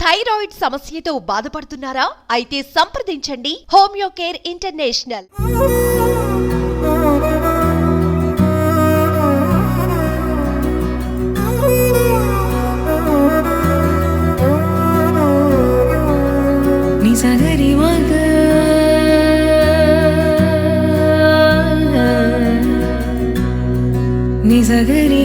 Thyroid సమస్యతో బాధపడుతున్నారా? అయితే సంప్రదించండి హోమియో కేర్ ఇంటర్నేషనల్. నిజగరి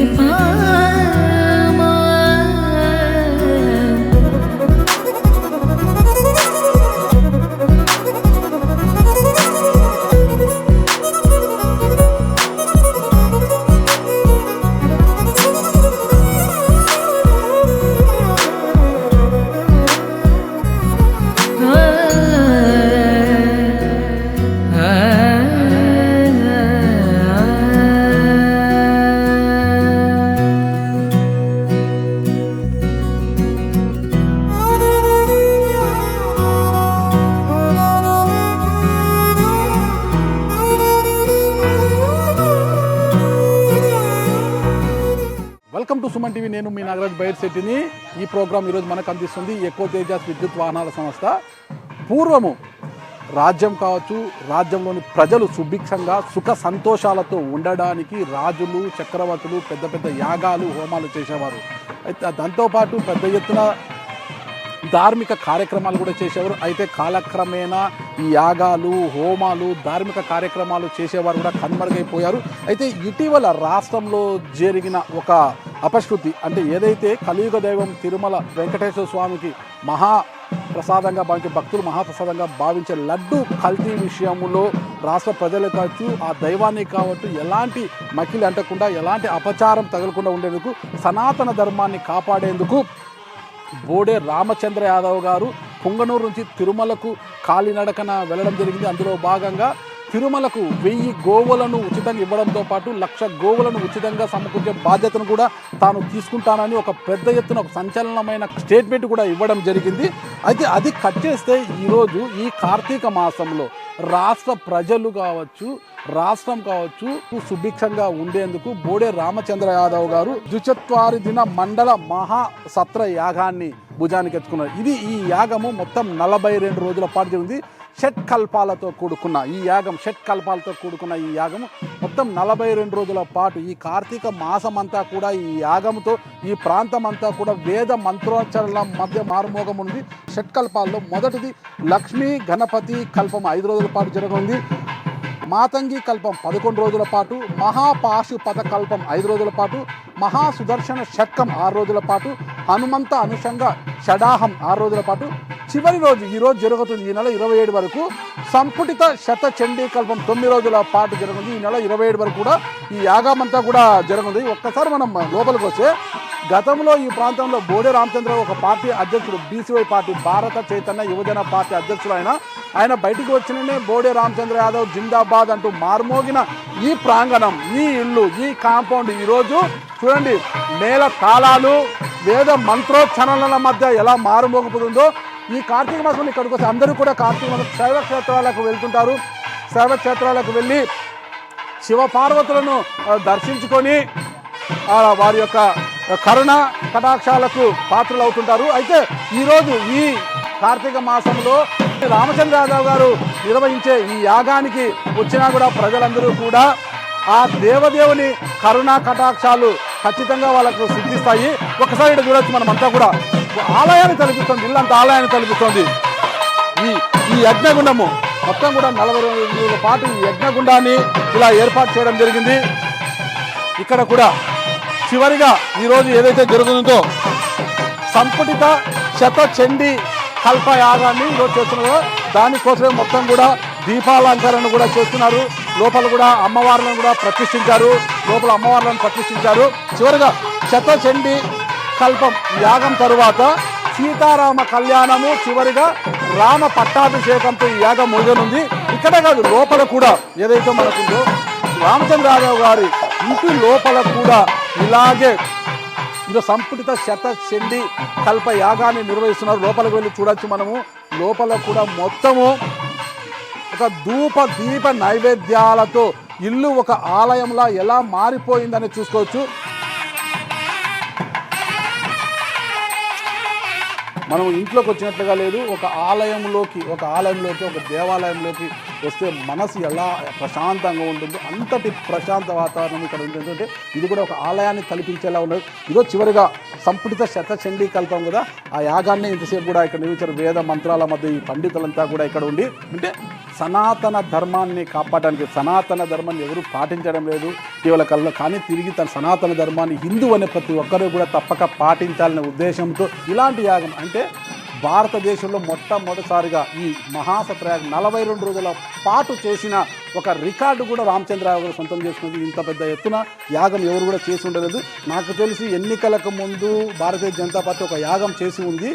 వెల్కమ్ టు సుమన్ టీవీ. నేను మీ నాగరాజ్ బైర్శెట్టిని. ఈ ప్రోగ్రాం ఈరోజు మనకు అందిస్తుంది ఎకో తేజాస్ విద్యుత్ వాహనాల సంస్థ. పూర్వము రాజ్యం కావచ్చు, రాజ్యంలోని ప్రజలు సుభిక్షంగా సుఖ సంతోషాలతో ఉండడానికి రాజులు, చక్రవర్తులు పెద్ద పెద్ద యాగాలు, హోమాలు చేసేవారు. అయితే దాంతోపాటు పెద్ద ఎత్తున ధార్మిక కార్యక్రమాలు కూడా చేసేవారు. అయితే కాలక్రమేణా ఈ యాగాలు, హోమాలు, ధార్మిక కార్యక్రమాలు చేసేవారు కూడా కనుమరుగైపోయారు. అయితే ఇటీవల రాష్ట్రంలో జరిగిన ఒక అపశృతి, అంటే ఏదైతే కలియుగ దైవం తిరుమల వెంకటేశ్వర స్వామికి మహాప్రసాదంగా భావించే భక్తులు మహాప్రసాదంగా భావించే లడ్డు కల్తీ విషయంలో రాష్ట్ర ప్రజలు కావచ్చు, ఆ దైవాన్ని కావచ్చు, ఎలాంటి మకిలి అంటకుండా, ఎలాంటి అపచారం తగలకుండా ఉండేందుకు, సనాతన ధర్మాన్ని కాపాడేందుకు బోడే రామచంద్ర యాదవ్ గారు పుంగనూరు నుంచి తిరుమలకు కాలినడకన వెళ్ళడం జరిగింది. అందులో భాగంగా తిరుమలకు 1000 గోవులను ఉచితంగా ఇవ్వడంతో పాటు 1,00,000 గోవులను ఉచితంగా సమకూర్చే బాధ్యతను కూడా తాను తీసుకుంటానని ఒక పెద్ద ఎత్తున ఒక సంచలనమైన స్టేట్మెంట్ కూడా ఇవ్వడం జరిగింది. అయితే అది కట్ చేస్తే ఈరోజు ఈ కార్తీక మాసంలో రాష్ట్ర ప్రజలు కావచ్చు, రాష్ట్రం కావచ్చు సుభిక్షంగా ఉండేందుకు బోడే రామచంద్ర యాదవ్ గారు ద్విచత్వారి దిన మండల మహాసత్ర యాగాన్ని భుజానికి ఎత్తుకున్నారు. ఈ యాగము మొత్తం 42 రోజుల పాటు జరిగింది. షట్కల్పాలతో కూడుకున్న ఈ యాగము మొత్తం 42 రోజుల పాటు ఈ కార్తీక మాసమంతా కూడా ఈ యాగముతో ఈ ప్రాంతం అంతా కూడా వేద మంత్రోచ్చరణల మధ్య మారుమోగం ఉంది. షట్కల్పాల్లో మొదటిది లక్ష్మీ గణపతి కల్పం 5 రోజుల పాటు జరగనుంది. మాతంగి కల్పం 11 రోజుల పాటు, మహాపాశుపత కల్పం 5 రోజుల పాటు, మహాసుదర్శన షట్కం 6 రోజుల పాటు, హనుమంత అనుషంగ షడాహం 6 రోజుల పాటు, చివరి రోజు ఈరోజు జరుగుతుంది. ఈ నెల 27 వరకు సంపుటిత శత చండీ కల్పం 9 రోజుల పాటు జరుగుతుంది. ఈ నెల 27 వరకు కూడా ఈ యాగమంతా కూడా జరుగుతుంది. ఒక్కసారి మనం లోపలికి వస్తే, గతంలో ఈ ప్రాంతంలో బోడే రామచంద్ర ఒక పార్టీ అధ్యక్షుడు, బీసీవై పార్టీ భారత చైతన్య యువజన పార్టీ అధ్యక్షుడు ఆయన బయటికి వచ్చిననే బోడే రామచంద్ర యాదవ్ జిందాబాద్ అంటూ మార్మోగిన ఈ ప్రాంగణం, ఈ ఇల్లు, ఈ కాంపౌండ్ ఈరోజు చూడండి నేల తాళాలు, వేద మంత్రోచ్చరణల మధ్య ఎలా మారుమోగిపోతుందో. ఈ కార్తీక మాసంలో ఇక్కడికి వస్తే అందరూ కూడా కార్తీక మాసం శైవ క్షేత్రాలకు వెళ్తుంటారు. శైవ క్షేత్రాలకు వెళ్ళి శివపార్వతులను దర్శించుకొని వారి యొక్క కరుణ కటాక్షాలకు పాత్రలు అవుతుంటారు. అయితే ఈరోజు ఈ కార్తీక మాసంలో రామచంద్ర యాదవ్ గారు నిర్వహించే ఈ యాగానికి వచ్చినా కూడా ప్రజలందరూ కూడా ఆ దేవదేవుని కరుణా కటాక్షాలు ఖచ్చితంగా వాళ్ళకు సిద్ధిస్తాయి. ఒకసారి ఇక్కడ చూడొచ్చు, మనమంతా కూడా ఆలయాన్ని తలపిస్తుంది, ఇల్లంతా ఆలయాన్ని తలపిస్తుంది. ఈ యజ్ఞగుండము మొత్తం కూడా 40 రోజుల పాటు ఈ యజ్ఞగుండాన్ని ఇలా ఏర్పాటు చేయడం జరిగింది. ఇక్కడ కూడా చివరిగా ఈరోజు ఏదైతే జరుగుతుందో సంపుటిత శత చండీ కల్ప యాగాన్ని ఈరోజు చేస్తున్నారో దానికోసమే మొత్తం కూడా దీపాలంకరణ కూడా చేస్తున్నారు. లోపల కూడా అమ్మవార్లను కూడా ప్రతిష్ఠించారు. చివరిగా శత చండీ కల్పం యాగం తరువాత సీతారామ కళ్యాణము, చివరిగా రామ పట్టాభిషేకంతో ఈ యాగం ముగియనుంది. ఇక్కడే కాదు, లోపల కూడా ఏదైతే మనకుందో రామచంద్ర యాదవ్ గారి ఇంటి లోపల కూడా ఇలాగే ఇది సంపుటిత శత చండీ కల్ప యాగాన్ని నిర్వహిస్తున్నారు. లోపలికి వెళ్ళి చూడొచ్చు మనము. లోపల కూడా మొత్తము ఒక ధూప దీప నైవేద్యాలతో ఇల్లు ఒక ఆలయంలా ఎలా మారిపోయిందని చూసుకోవచ్చు. మనం ఇంట్లోకి వచ్చినట్లుగా లేదు, ఒక ఆలయంలోకి ఒక దేవాలయంలోకి వస్తే మనసు ఎలా ప్రశాంతంగా ఉంటుందో అంతటి ప్రశాంత వాతావరణం ఇక్కడ ఉంది. ఎందుకంటే ఇది కూడా ఒక ఆలయాన్ని తలపించేలా ఉన్నది. ఇదో చివరిగా సంపుటిత శతచండీ కల్పం కదా, ఆ యాగాన్ని ఇంతసేపు కూడా ఇక్కడ నిర్వహించారు. వేద మంత్రాల మధ్య ఈ పండితులంతా కూడా ఇక్కడ ఉండి, అంటే సనాతన ధర్మాన్ని కాపాడడానికి, సనాతన ధర్మాన్ని ఎవరు పాటించడం లేదు కేవలం కళ్ళ, కానీ తిరిగి తన సనాతన ధర్మాన్ని హిందూ అనే ప్రతి ఒక్కరూ కూడా తప్పక పాటించాలనే ఉద్దేశంతో ఇలాంటి యాగం, అంటే భారతదేశంలో మొట్టమొదటిసారిగా ఈ మహాసత్రయాగం 42 రోజుల పాటు చేసిన ఒక రికార్డు కూడా రామచంద్రరావు గారు సొంతం చేసుకుంది. ఇంత పెద్ద ఎత్తున యాగం ఎవరు కూడా చేసి ఉండలేదు. నాకు తెలిసి ఎన్నికలకు ముందు భారతీయ జనతా పార్టీ ఒక యాగం చేసి ఉంది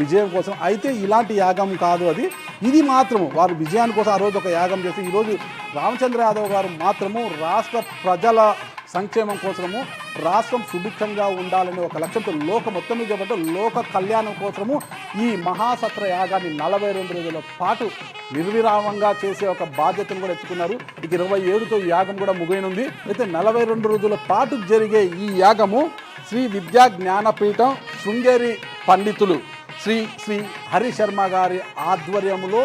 విజయం కోసం. అయితే ఇలాంటి యాగం కాదు అది, ఇది మాత్రము వారు విజయాని కోసం ఆ రోజు ఒక యాగం చేసి, ఈరోజు రామచంద్ర యాదవ్ గారు మాత్రము రాష్ట్ర ప్రజల సంక్షేమం కోసము, రాష్ట్రం సుభిక్షంగా ఉండాలనే ఒక లక్ష్యంతో మొత్తం మీద చెప్పంటే లోక కళ్యాణం కోసము ఈ మహాసత్ర యాగాన్ని 42 రోజుల పాటు నిర్విరామంగా చేసే ఒక బాధ్యతను కూడా ఎత్తుకున్నారు. ఇక 27తో ఈ యాగం కూడా ముగియనుంది. అయితే 42 రోజుల పాటు జరిగే ఈ యాగము శ్రీ విద్యా జ్ఞానపీఠం శృంగేరి పండితులు శ్రీ హరిశర్మ గారి ఆధ్వర్యంలో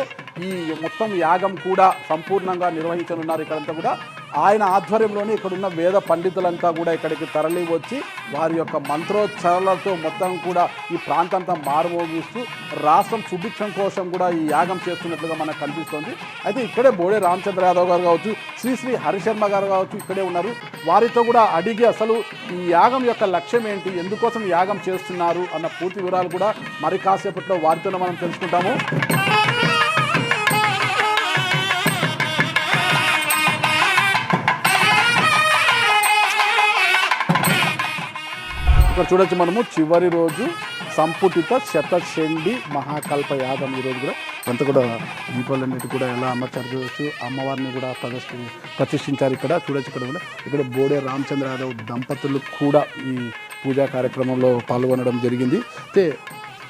ఈ మొత్తం యాగం కూడా సంపూర్ణంగా నిర్వహించనున్నారు. ఇక్కడంతా కూడా ఆయన ఆధ్వర్యంలోనే ఇక్కడున్న వేద పండితులంతా కూడా ఇక్కడికి తరలి వచ్చి వారి యొక్క మంత్రోచ్చారణలతో మొత్తం కూడా ఈ ప్రాంతంతా మారుమోగిస్తూ రాష్ట్రం సుభిక్షం కోసం కూడా ఈ యాగం చేస్తున్నట్లుగా మనకు కనిపిస్తోంది. అయితే ఇక్కడే బోడే రామచంద్ర యాదవ్ గారు కావచ్చు, శ్రీ హరిశర్మ గారు కావచ్చు, ఇక్కడే ఉన్నారు. వారితో కూడా అడిగి అసలు ఈ యాగం యొక్క లక్ష్యం ఏంటి, ఎందుకోసం యాగం చేస్తున్నారు అన్న పూర్తి వివరాలు కూడా మరి కాసేపట్లో వారితోనే మనం తెలుసుకుంటాము. ఇక్కడ చూడొచ్చు మనము చివరి రోజు సంపుటిత శతచండీ మహాకల్ప యాగం. ఈరోజు కూడా అంతా కూడా దీపాలన్నిటి కూడా ఎలా అమర్చారు చూడవచ్చు. అమ్మవారిని కూడా ప్రతిష్ఠించారు. ఇక్కడ చూడొచ్చు. ఇక్కడ బోడే రామచంద్ర యాదవ్ దంపతులు కూడా ఈ పూజా కార్యక్రమంలో పాల్గొనడం జరిగింది. అయితే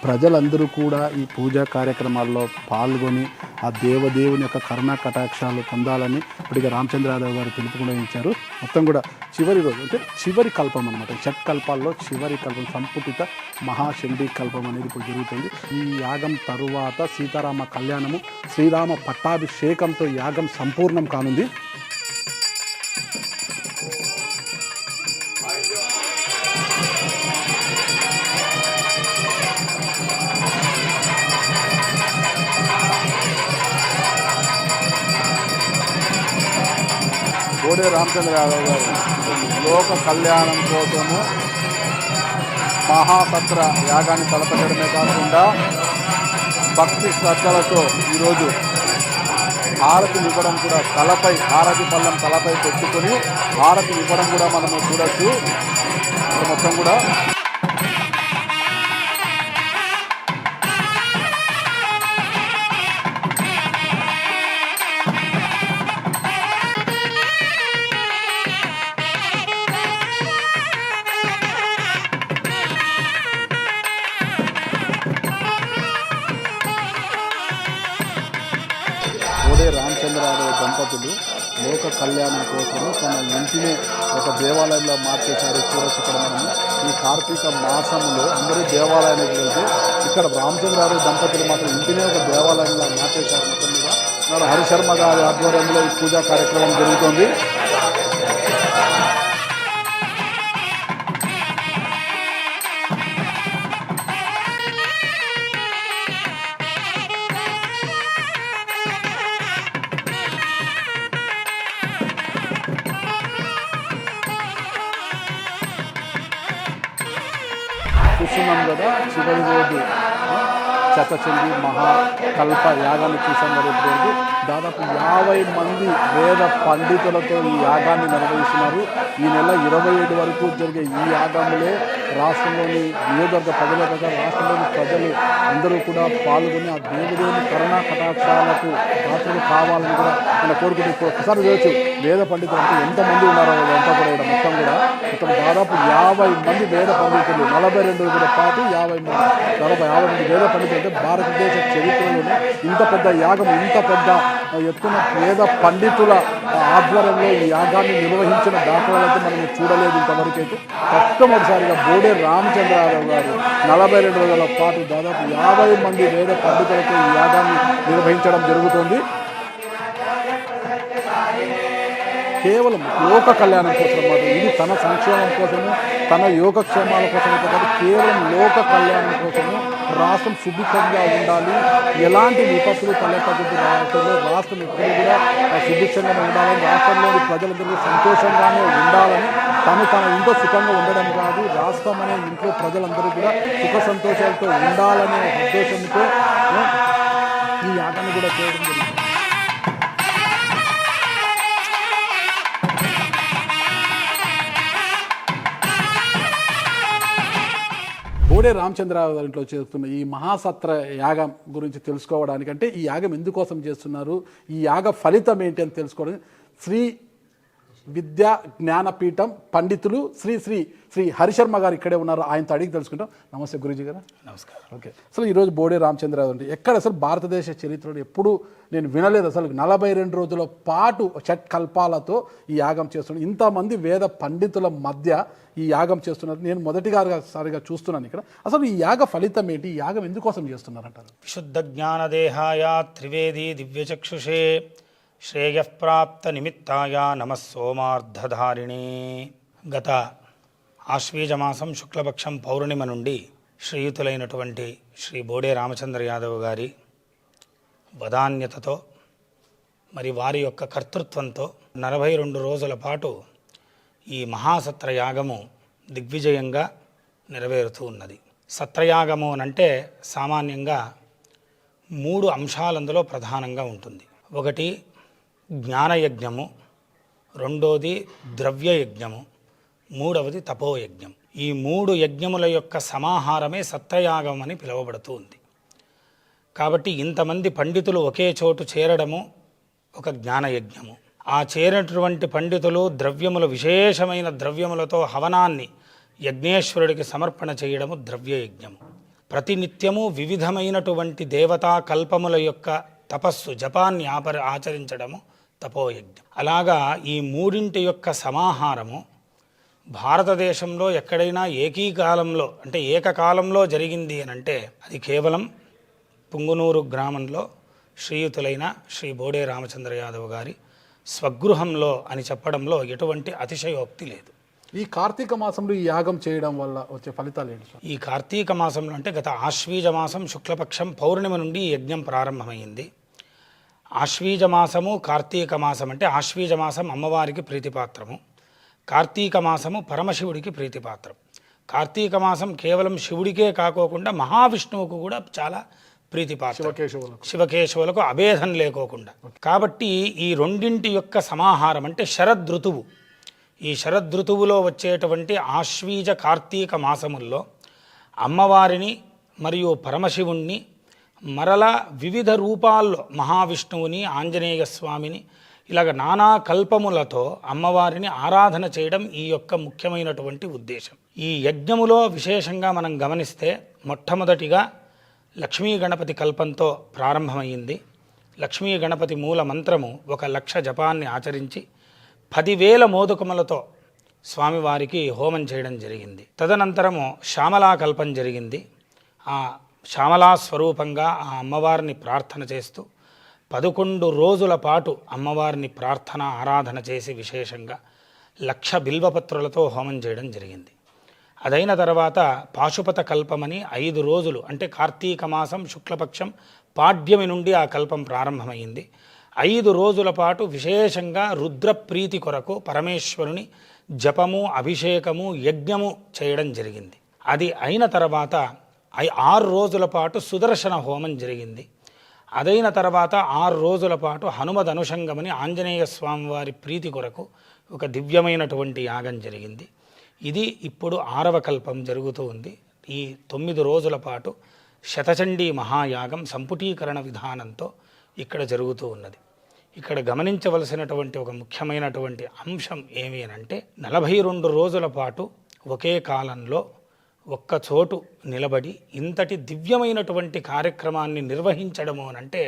ప్రజలందరూ కూడా ఈ పూజా కార్యక్రమాల్లో పాల్గొని ఆ దేవదేవుని యొక్క కరుణా కటాక్షాలు పొందాలని ఇప్పటికే రామచంద్ర యాదవ్ గారు పిలుపుకుండా ఇచ్చారు. మొత్తం కూడా చివరి రోజు అంటే చివరి కల్పం అనమాట. షట్ కల్పాల్లో చివరి కల్పం సంపుటిత మహాచండీ కల్పం అనేది ఇప్పుడు జరుగుతుంది. ఈ యాగం తరువాత సీతారామ కళ్యాణము, శ్రీరామ పట్టాభిషేకంతో యాగం సంపూర్ణం కానుంది. బోడే రామచంద్ర యాదవ్ గారు లోక కళ్యాణం కోసము మహాసత్ర యాగాన్ని తలపెట్టడమే కాకుండా భక్తి శ్రద్ధలతో ఈరోజు హారతి ఇవ్వడం కూడా, తలపై హారతి పళ్ళం తలపై పెట్టుకొని హారతి ఇవ్వడం కూడా మనము చూడొచ్చు. మొత్తం కూడా బోడే రామచంద్ర యాదవ్ దంపతులు లోక కళ్యాణం కోసము తన ఇంటిని ఒక దేవాలయంలో మార్చేశారు. చూడొచ్చు. ఇక్కడ మనము ఈ కార్తీక మాసంలో అందరూ దేవాలయానికి వెళ్తే ఇక్కడ రామచంద్ర యాదవ్ దంపతులు మాత్రం ఇంటినే ఒక దేవాలయంలో మార్చేశారు. మొత్తం మీద హరిశర్మ గారి ఆధ్వర్యంలో ఈ పూజా కార్యక్రమం జరుగుతుంది. చూస్తున్నాం కదా, చివరి రోజు శతచండీ మహాకల్ప యాగాన్ని చూసాం కదా. రోజు దాదాపు 50 మంది వేద పండితులతో ఈ యాగాన్ని నిర్వహిస్తున్నారు. ఈ నెల 27 వరకు జరిగే ఈ యాగములే రాష్ట్రంలోని నియోజకవర్గ ప్రజలే కదా, రాష్ట్రంలోని ప్రజలు అందరూ కూడా పాల్గొని ఆ దేవుని కరుణా కటాక్షాలకు పాత్రలు కావాలని కూడా మనం కోరుకుంటూ ఒకసారి చూడవచ్చు. వేద పండితులు అంటే ఎంతమంది ఉన్నారో అంతా కూడా ఇక్కడ మొత్తం దాదాపు 50 మంది వేద పండితులు 42 రోజుల పాటు 50 మంది వేద పండితులు. అంటే భారతదేశ చరిత్రలోనే ఇంత పెద్ద యాగం, ఇంత పెద్ద ఎత్తున వేద పండితుల ఆధ్వర్యంలో ఈ యాగాన్ని నిర్వహించిన దాఖలాలైతే మనం చూడలేదు ఇంతవరకు. అయితే మొట్టమొదటిసారిగా బోడే బోడే రామచంద్ర యాదవ్ గారు 42 రోజుల పాటు దాదాపు 50 మంది వేద పండితులతో ఈ యాగాన్ని నిర్వహించడం జరుగుతుంది. కేవలం లోక కళ్యాణం కోసం అన్నమాట. ఇది తన సంక్షేమం కోసము, తన యోగక్షేమాల కోసం కాదు, కేవలం లోక కళ్యాణం కోసము. రాష్ట్రం సుభిక్షంగా ఉండాలి, ఎలాంటి విపత్తులు తలెత్తకుండా రాష్ట్రంలో రాష్ట్రం ఎప్పుడు కూడా సుభిక్షంగా ఉండాలని, రాష్ట్రంలోని ప్రజలందరూ సంతోషంగానే ఉండాలని, తన ఇంట్లో సుఖంగా ఉండడం కాదు, రాష్ట్రం అనే ఇంట్లో ప్రజలందరూ కూడా సుఖ సంతోషాలతో ఉండాలనే ఉద్దేశంతో ఈ యాగాన్ని కూడా చేయడం జరిగింది. బోడే రామచంద్రరావు గారి ఇంట్లో చేస్తున్న ఈ మహాసత్ర యాగం గురించి తెలుసుకోవడానికంటే ఈ యాగం ఎందుకోసం చేస్తున్నారు, ఈ యాగ ఫలితం ఏంటి అని తెలుసుకోవడానికి శ్రీ విద్యా జ్ఞానపీఠం పండితులు శ్రీ శ్రీ శ్రీ హరిశర్మ గారు ఇక్కడే ఉన్నారు. ఆయనతో అడిగి తెలుసుకుంటాం. నమస్తే గురూజీ గారు. నమస్కారం. ఓకే, అసలు ఈరోజు బోడే రామచంద్రరావు అంటే ఎక్కడ అసలు భారతదేశ చరిత్రలో ఎప్పుడు నేను వినలేదు. అసలు 42 రోజుల పాటు షట్కల్పాలతో ఈ యాగం చేస్తున్నారు. ఇంతమంది వేద పండితుల మధ్య ఈ యాగం చేస్తున్నారు. నేను మొదటిసారిగా చూస్తున్నాను ఇక్కడ. అసలు ఈ యాగ ఫలితం ఏంటి, ఈ యాగం ఎందుకోసం చేస్తున్నారంటారు? విశుద్ధ జ్ఞానదేహాయ త్రివేది దివ్యచక్షుషే శ్రేయఃప్రాప్త నిమిత్తాయ నమః సోమార్ధధారిణే. గత ఆశ్వీజమాసం శుక్లపక్షం పౌర్ణిమ నుండి శ్రీయుతులైనటువంటి శ్రీ బోడే రామచంద్ర యాదవ్ గారి వదాన్యతతో మరి వారి యొక్క కర్తృత్వంతో 42 రోజుల పాటు ఈ మహాసత్ర యాగము దిగ్విజయంగా నెరవేరుతూ ఉన్నది. సత్రయాగము అనంటే సామాన్యంగా 3 అంశాలు అందులో ప్రధానంగా ఉంటుంది. ఒకటి జ్ఞానయజ్ఞము, రెండోది ద్రవ్యయజ్ఞము, మూడవది తపోయజ్ఞం. ఈ 3 యజ్ఞముల యొక్క సమాహారమే సత్రయాగం అని పిలువబడుతూ ఉంది. కాబట్టి ఇంతమంది పండితులు ఒకే చోటు చేరడము ఒక జ్ఞానయజ్ఞము. ఆ చేరినటువంటి పండితులు ద్రవ్యములు, విశేషమైన ద్రవ్యములతో హవనాన్ని యజ్ఞేశ్వరుడికి సమర్పణ చేయడము ద్రవ్యయజ్ఞము. ప్రతినిత్యము వివిధమైనటువంటి దేవతా కల్పముల యొక్క తపస్సు జపాన్ని ఆచరించడము తపోయజ్ఞం. అలాగా ఈ 3 యొక్క సమాహారము భారతదేశంలో ఎక్కడైనా ఏకీకాలంలో అంటే ఏకకాలంలో జరిగింది అని అంటే అది కేవలం పుంగునూరు గ్రామంలో శ్రీయుతులైన శ్రీ బోడే రామచంద్ర యాదవ్ గారి స్వగృహంలో అని చెప్పడంలో ఎటువంటి అతిశయోక్తి లేదు. ఈ కార్తీక మాసంలో ఈ యాగం చేయడం వల్ల వచ్చే ఫలితాలు ఏంటి సార్? ఈ కార్తీక మాసంలో అంటే గత ఆశ్వీజ మాసం శుక్లపక్షం పౌర్ణిమ నుండి ఈ యజ్ఞం ప్రారంభమైంది. ఆశ్వీజ మాసము కార్తీక మాసం అంటే ఆశ్వీజ మాసం అమ్మవారికి ప్రీతిపాత్రము, కార్తీక మాసము పరమశివుడికి ప్రీతిపాత్రం. కార్తీక మాసం కేవలం శివుడికే కాకోకుండా మహావిష్ణువుకు కూడా చాలా ప్రీతిపాత్రం, శివకేశవులకు అభేదం లేకోకుండా. కాబట్టి ఈ రెండింటి యొక్క సమాహారం అంటే శరదృతువు. ఈ శరదృతువులో వచ్చేటువంటి ఆశ్వీజ కార్తీక మాసముల్లో అమ్మవారిని మరియు పరమశివుణ్ణి మరలా వివిధ రూపాల్లో మహావిష్ణువుని, ఆంజనేయ స్వామిని ఇలాగ నానా కల్పములతో అమ్మవారిని ఆరాధన చేయడం ఈ యొక్క ముఖ్యమైనటువంటి ఉద్దేశం. ఈ యజ్ఞములో విశేషంగా మనం గమనిస్తే మొట్టమొదటిగా లక్ష్మీ గణపతి కల్పంతో ప్రారంభమైంది. లక్ష్మీ గణపతి మూల మంత్రము 1,00,000 జపాన్ని ఆచరించి 10,000 మోదకములతో స్వామివారికి హోమం చేయడం జరిగింది. తదనంతరము శ్యామలా కల్పం జరిగింది. ఆ శ్యామలా స్వరూపంగా ఆ అమ్మవారిని ప్రార్థన చేస్తూ 11 రోజుల పాటు అమ్మవారిని ప్రార్థన ఆరాధన చేసి విశేషంగా 1,00,000 బిల్వపత్రులతో హోమం చేయడం జరిగింది. అదైన తర్వాత పాశుపత కల్పమని 5 రోజులు అంటే కార్తీక మాసం శుక్లపక్షం పాడ్యమి నుండి ఆ కల్పం ప్రారంభమైంది. 5 రోజుల పాటు విశేషంగా రుద్రప్రీతి కొరకు పరమేశ్వరుని జపము, అభిషేకము, యజ్ఞము చేయడం జరిగింది. అది అయిన తర్వాత 6 రోజుల పాటు సుదర్శన హోమం జరిగింది. అదైన తర్వాత 6 రోజుల పాటు హనుమదనుషంగమని ఆంజనేయ స్వామి వారి ప్రీతి కొరకు ఒక దివ్యమైనటువంటి యాగం జరిగింది. ఇది ఇప్పుడు 6వ కల్పం జరుగుతూ ఉంది. ఈ 9 రోజుల పాటు శతచండీ మహాయాగం సంపుటీకరణ విధానంతో ఇక్కడ జరుగుతూ ఉన్నది. ఇక్కడ గమనించవలసినటువంటి ఒక ముఖ్యమైనటువంటి అంశం ఏమి అనంటే 42 రోజుల పాటు ఒకే కాలంలో ఒక్క చోటు నిలబడి ఇంతటి దివ్యమైనటువంటి కార్యక్రమాన్ని నిర్వహించడము అనంటే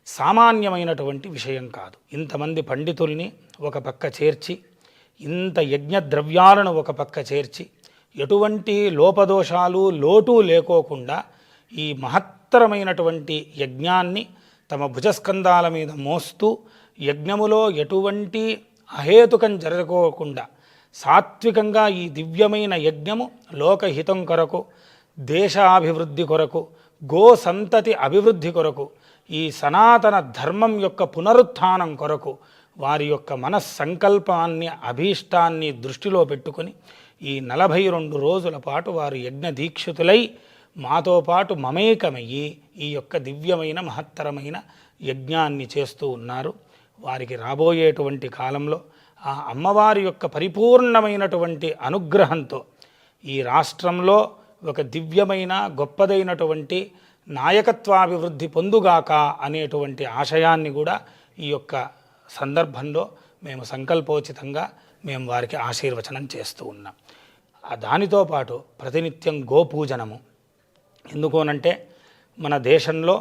సామాన్యమైనటువంటి విషయం కాదు. ఇంతమంది పండితుల్ని ఒక పక్క చేర్చి, ఇంత యజ్ఞ ద్రవ్యాలను ఒక పక్క చేర్చి, ఎటువంటి లోపదోషాలు లోటు లేకోకుండా ఈ మహత్తరమైనటువంటి యజ్ఞాన్ని తమ భుజస్కంధాల మీద మోస్తూ యజ్ఞములో ఎటువంటి అహేతుకం జరగకోకుండా సాత్వికంగా ఈ దివ్యమైన యజ్ఞము లోకహితం కొరకు, దేశాభివృద్ధి కొరకు, గో సంతతి అభివృద్ధి కొరకు, ఈ సనాతన ధర్మం యొక్క పునరుత్థానం కొరకు వారి యొక్క మనస్సంకల్పాన్ని, అభీష్టాన్ని దృష్టిలో పెట్టుకొని ఈ 42 రోజుల పాటు వారు యజ్ఞ దీక్షితులై మాతో పాటు మమేకమయ్యి ఈ యొక్క దివ్యమైన మహత్తరమైన యజ్ఞాన్ని చేస్తూ ఉన్నారు. వారికి రాబోయేటువంటి కాలంలో ఆ అమ్మవారి యొక్క పరిపూర్ణమైనటువంటి అనుగ్రహంతో ఈ రాష్ట్రంలో ఒక దివ్యమైన గొప్పదైనటువంటి నాయకత్వాభివృద్ధి పొందుగాక అనేటువంటి ఆశయాన్ని కూడా ఈ యొక్క సందర్భంలో మేము సంకల్పోచితంగా మేము వారికి ఆశీర్వచనం చేస్తూ ఉన్నాం. దానితో పాటు ప్రతినిత్యం గోపూజనము. ఎందుకోనంటే మన దేశంలో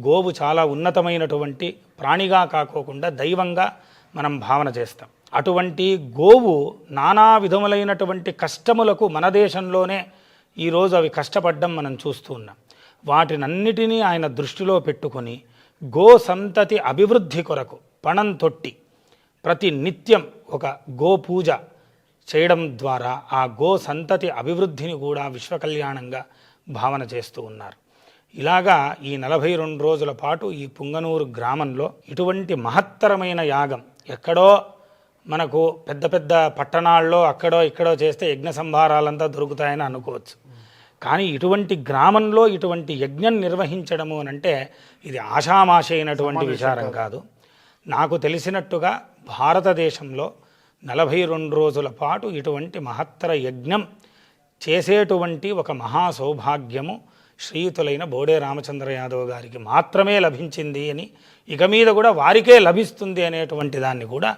గోవు చాలా ఉన్నతమైనటువంటి ప్రాణిగా కాకోకుండా దైవంగా మనం భావన చేస్తాం. అటువంటి గోవు నానా విధములైనటువంటి కష్టములకు మన దేశంలోనే ఈరోజు అవి కష్టపడ్డం మనం చూస్తూ ఉన్నాం. వాటినన్నిటినీ ఆయన దృష్టిలో పెట్టుకొని గో సంతతి అభివృద్ధి కొరకు పణం తొట్టి ప్రతి నిత్యం ఒక గోపూజ చేయడం ద్వారా ఆ గో సంతతి అభివృద్ధిని కూడా విశ్వకళ్యాణంగా భావన చేస్తూ ఉన్నారు. ఇలాగా ఈ 42 రోజుల పాటు ఈ పుంగనూరు గ్రామంలో ఇటువంటి మహత్తరమైన యాగం ఎక్కడో మనకు పెద్ద పెద్ద పట్టణాల్లో అక్కడో ఇక్కడో చేస్తే యజ్ఞ సంభారాలంతా దొరుకుతాయని అనుకోవచ్చు. కానీ ఇటువంటి గ్రామంలో ఇటువంటి యజ్ఞం నిర్వహించడము అనంటే ఇది ఆషామాషి అయినటువంటి విచారం కాదు. నాకు తెలిసినట్టుగా భారతదేశంలో 42 రోజుల పాటు ఇటువంటి మహత్తర యజ్ఞం చేసేటువంటి ఒక మహాసౌభాగ్యము శ్రీయుతులైన బోడే రామచంద్ర యాదవ్ గారికి మాత్రమే లభించింది అని, ఇక మీద కూడా వారికే లభిస్తుంది అనేటువంటి దాన్ని కూడా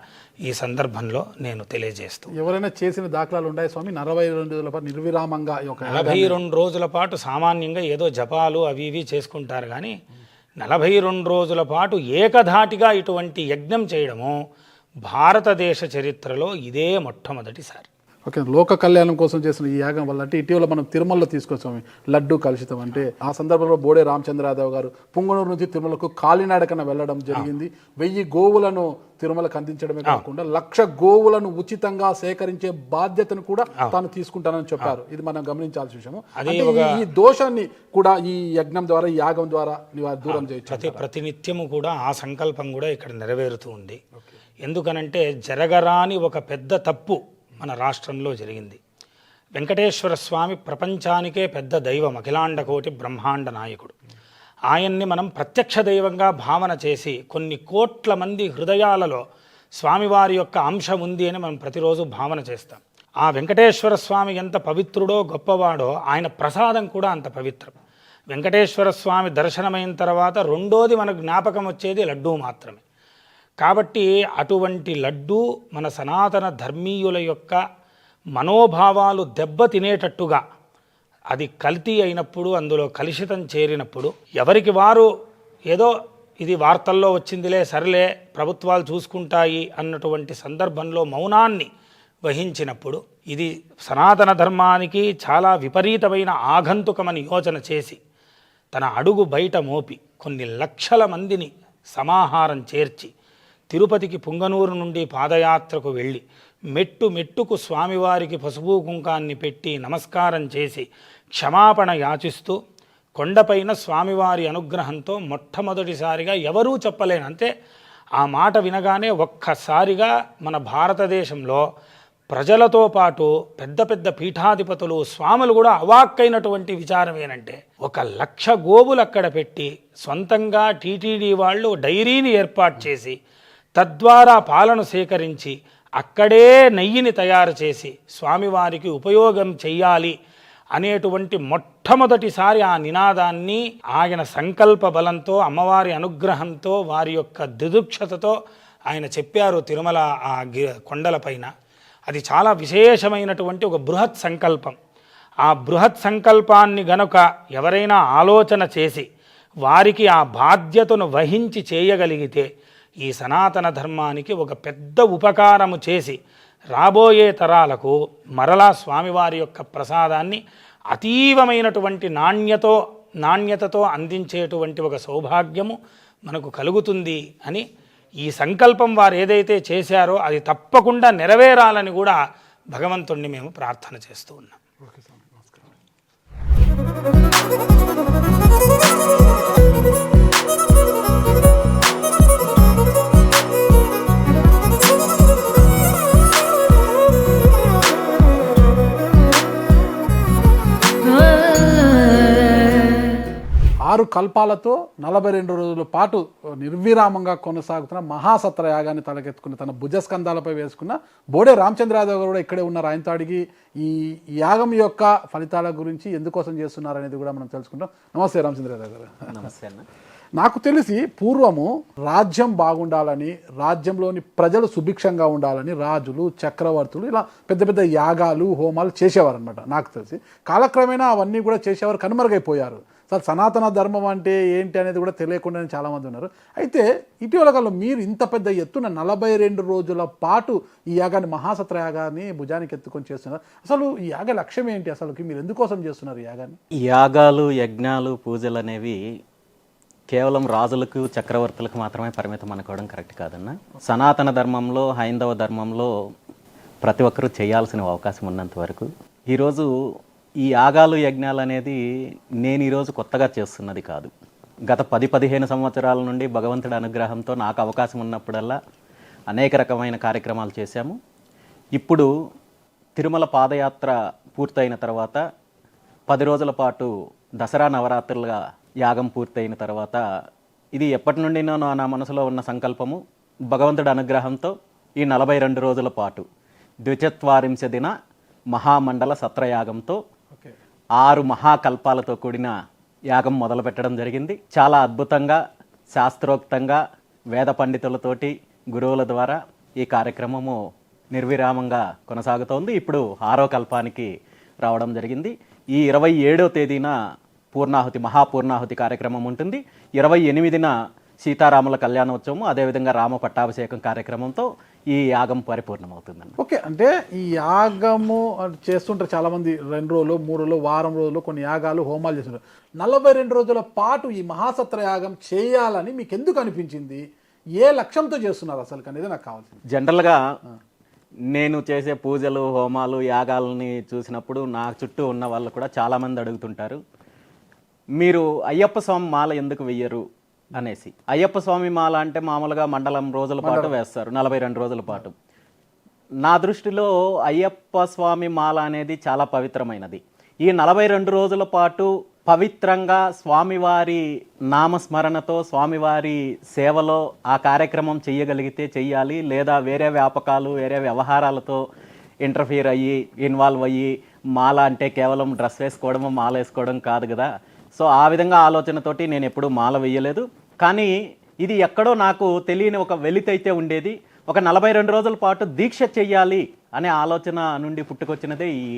ఈ సందర్భంలో నేను తెలియజేస్తూ. ఎవరైనా చేసిన దాఖలాలు ఉన్నాయి స్వామి? 42 రోజుల పాటు నిర్విరామంగా 42 రోజుల పాటు సామాన్యంగా ఏదో జపాలు అవి ఇవి చేసుకుంటారు, కానీ 42 రోజుల పాటు ఏకధాటిగా ఇటువంటి యజ్ఞం చేయడము భారతదేశ చరిత్రలో ఇదే మొట్టమొదటిసారి. ఓకే, లోక కళ్యాణం కోసం చేసిన ఈ యాగం వల్ల అంటే ఇటీవల మనం తిరుమలలో తీసుకొచ్చాము లడ్డు కలుషితం. అంటే ఆ సందర్భంలో బోడే రామచంద్ర యాదవ్ గారు పుంగనూరు నుంచి తిరుమలకు కాలినడకన వెళ్ళడం జరిగింది. 1000 గోవులను తిరుమలకు అందించడమే కాకుండా 1,00,000 గోవులను ఉచితంగా సేకరించే బాధ్యతను కూడా తాను తీసుకుంటానని చెప్పారు. ఇది మనం గమనించాల్సిన విషయము. ఈ దోషాన్ని కూడా ఈ యజ్ఞం ద్వారా, ఈ యాగం ద్వారా దూరం చేయొచ్చు. ప్రతినిత్యము కూడా ఆ సంకల్పం కూడా ఇక్కడ నెరవేరుతూ ఉంది. ఎందుకనంటే జరగరాని ఒక పెద్ద తప్పు మన రాష్ట్రంలో జరిగింది. వెంకటేశ్వర స్వామి ప్రపంచానికే పెద్ద దైవం, అఖిలాండకోటి బ్రహ్మాండ నాయకుడు. ఆయన్ని మనం ప్రత్యక్ష దైవంగా భావన చేసి కొన్ని కోట్ల మంది హృదయాలలో స్వామివారి యొక్క అంశం ఉంది అని మనం ప్రతిరోజు భావన చేస్తాం. ఆ వెంకటేశ్వర స్వామి ఎంత పవిత్రుడో గొప్పవాడో ఆయన ప్రసాదం కూడా అంత పవిత్రం. వెంకటేశ్వర స్వామి దర్శనమైన తర్వాత రెండోది మనకు జ్ఞాపకం వచ్చేది లడ్డూ మాత్రమే. కాబట్టి అటువంటి లడ్డూ మన సనాతన ధర్మీయుల యొక్క మనోభావాలు దెబ్బతినేటట్టుగా అది కల్తీ అయినప్పుడు, అందులో కలుషితం చేరినప్పుడు ఎవరికి వారు ఏదో ఇది వార్తల్లో వచ్చిందిలే సరిలే ప్రభుత్వాలు చూసుకుంటాయి అన్నటువంటి సందర్భంలో మౌనాన్ని వహించినప్పుడు ఇది సనాతన ధర్మానికి చాలా విపరీతమైన ఆగంతుకమని యోచన చేసి తన అడుగు బయట మోపి కొన్ని లక్షల మందిని సమాహారం చేర్చి తిరుపతికి పుంగనూరు నుండి పాదయాత్రకు వెళ్ళి మెట్టు మెట్టుకు స్వామివారికి పసుపు కుంకాన్ని పెట్టి నమస్కారం చేసి క్షమాపణ యాచిస్తూ కొండపైన స్వామివారి అనుగ్రహంతో మొట్టమొదటిసారిగా ఎవరూ చెప్పలేను అంతే ఆ మాట వినగానే ఒక్కసారిగా మన భారతదేశంలో ప్రజలతో పాటు పెద్ద పెద్ద పీఠాధిపతులు స్వాములు కూడా అవాక్కైనటువంటి విచారం ఏంటంటే 1,00,000 గోవులు అక్కడ పెట్టి సొంతంగా టీటీడీ వాళ్ళు డైరీని ఏర్పాటు చేసి తద్వారా పాలను సేకరించి అక్కడే నెయ్యిని తయారు చేసి స్వామివారికి ఉపయోగం చెయ్యాలి అనేటువంటి మొట్టమొదటిసారి ఆ నినాదాన్ని ఆయన సంకల్ప బలంతో, అమ్మవారి అనుగ్రహంతో, వారి యొక్క దిదుక్షతతో ఆయన చెప్పారు తిరుమల ఆ కొండలపైన. అది చాలా విశేషమైనటువంటి ఒక బృహత్ సంకల్పం. ఆ బృహత్ సంకల్పాన్ని గనుక ఎవరైనా ఆలోచన చేసి వారికి ఆ బాధ్యతను వహించి చేయగలిగితే ఈ సనాతన ధర్మానికి ఒక పెద్ద ఉపకారము చేసి రాబోయే తరాలకు మరలా స్వామివారి యొక్క ప్రసాదాన్ని అతీవమైనటువంటి నాణ్యతతో అందించేటువంటి ఒక సౌభాగ్యము మనకు కలుగుతుంది అని ఈ సంకల్పం వారు ఏదైతే చేశారో అది తప్పకుండా నెరవేరాలని కూడా భగవంతుణ్ణి మేము ప్రార్థన చేస్తూ ఉన్నాం. ఓకే స్వామి, నమస్కారం. ఆరు కల్పాలతో 42 రోజుల పాటు నిర్విరామంగా కొనసాగుతున్న మహాసత్ర యాగాన్ని తలకెత్తుకుని తన భుజస్కంధాలపై వేసుకున్న బోడే రామచంద్ర యాదవ్ గారు కూడా ఇక్కడే ఉన్నారు. ఆయనతో అడిగి ఈ యాగం యొక్క ఫలితాల గురించి ఎందుకోసం చేస్తున్నారు అనేది కూడా మనం తెలుసుకుంటాం. నమస్తే రామచంద్ర యాదవ్ గారు. నమస్తే అన్న. నాకు తెలిసి పూర్వము రాజ్యం బాగుండాలని, రాజ్యంలోని ప్రజలు సుభిక్షంగా ఉండాలని రాజులు, చక్రవర్తులు ఇలా పెద్ద పెద్ద యాగాలు, హోమాలు చేసేవారు అనమాట. నాకు తెలిసి కాలక్రమేణా అవన్నీ కూడా చేసేవారు, కనుమరుగైపోయారు. అసలు సనాతన ధర్మం అంటే ఏంటి అనేది కూడా తెలియకుండానే చాలామంది ఉన్నారు. అయితే ఇటీవల కాలంలో మీరు ఇంత పెద్ద ఎత్తున 42 రోజుల పాటు ఈ యాగాన్ని, మహాసత్ర యాగాన్ని భుజానికి ఎత్తుకొని చేస్తున్నారు. అసలు ఈ యాగ లక్ష్యం ఏంటి? అసలుకి మీరు ఎందుకోసం చేస్తున్నారు ఈ యాగాన్ని? యాగాలు, యజ్ఞాలు, పూజలు అనేవి కేవలం రాజులకు, చక్రవర్తులకు మాత్రమే పరిమితం అనుకోవడం కరెక్ట్ కాదన్న. సనాతన ధర్మంలో, హైందవ ధర్మంలో ప్రతి ఒక్కరూ చేయాల్సిన అవకాశం ఉన్నంత వరకు ఈరోజు ఈ యాగాలు, యజ్ఞాలు అనేది నేను ఈరోజు కొత్తగా చేస్తున్నది కాదు. గత 10-15 సంవత్సరాల నుండి భగవంతుడి అనుగ్రహంతో నాకు అవకాశం ఉన్నప్పుడల్లా అనేక రకమైన కార్యక్రమాలు చేశాము. ఇప్పుడు తిరుమల పాదయాత్ర పూర్తయిన తర్వాత 10 రోజుల పాటు దసరా నవరాత్రులుగా యాగం పూర్తయిన తర్వాత ఇది ఎప్పటి నుండినో నా మనసులో ఉన్న సంకల్పము. భగవంతుడి అనుగ్రహంతో ఈ 42 రోజుల పాటు 240 దిన మహామండల సత్రయాగంతో 6 మహాకల్పాలతో కూడిన యాగం మొదలు పెట్టడం జరిగింది. చాలా అద్భుతంగా, శాస్త్రోక్తంగా, వేద పండితులతోటి, గురువుల ద్వారా ఈ కార్యక్రమము నిర్విరామంగా కొనసాగుతోంది. ఇప్పుడు 6వ కల్పానికి రావడం జరిగింది. ఈ 27వ తేదీన పూర్ణాహుతి, మహాపూర్ణాహుతి కార్యక్రమం ఉంటుంది. 28న సీతారాముల కళ్యాణోత్సవము, అదేవిధంగా రామ పట్టాభిషేకం కార్యక్రమంతో ఈ యాగం పరిపూర్ణమవుతుందండి. ఓకే, అంటే ఈ యాగము చేస్తుంటారు చాలామంది, 2 రోజులు, 3 రోజులు, వారం రోజులు కొన్ని యాగాలు, హోమాలు చేస్తుంటారు. 42 రోజుల పాటు ఈ మహాసత్ర యాగం చేయాలని మీకు ఎందుకు అనిపించింది? ఏ లక్ష్యంతో చేస్తున్నారు అసలు అనేది నాకు కావాల్సింది. జనరల్గా నేను చేసే పూజలు, హోమాలు, యాగాలని చూసినప్పుడు నా చుట్టూ ఉన్న వాళ్ళు కూడా చాలామంది అడుగుతుంటారు, మీరు అయ్యప్ప స్వామి మాల ఎందుకు వెయ్యరు అనేసి. అయ్యప్ప స్వామి మాల అంటే మామూలుగా మండలం రోజుల పాటు వేస్తారు, 42 రోజుల పాటు. నా దృష్టిలో అయ్యప్ప స్వామి మాల అనేది చాలా పవిత్రమైనది. ఈ 42 రోజుల పాటు పవిత్రంగా స్వామివారి నామస్మరణతో, స్వామివారి సేవలో ఆ కార్యక్రమం చెయ్యగలిగితే చెయ్యాలి. లేదా వేరే వ్యాపకాలు, వేరే వ్యవహారాలతో ఇంటర్ఫియర్ అయ్యి, ఇన్వాల్వ్ అయ్యి, మాల అంటే కేవలం డ్రెస్ వేసుకోవడం, మాల వేసుకోవడం కాదు కదా. సో ఆ విధంగా ఆలోచనతోటి నేను ఎప్పుడూ మాల వేయలేదు. కానీ ఇది ఎక్కడో నాకు తెలియని ఒక వెలితైతే ఉండేది. ఒక 42 రోజుల పాటు దీక్ష చెయ్యాలి అనే ఆలోచన నుండి పుట్టుకొచ్చినదే ఈ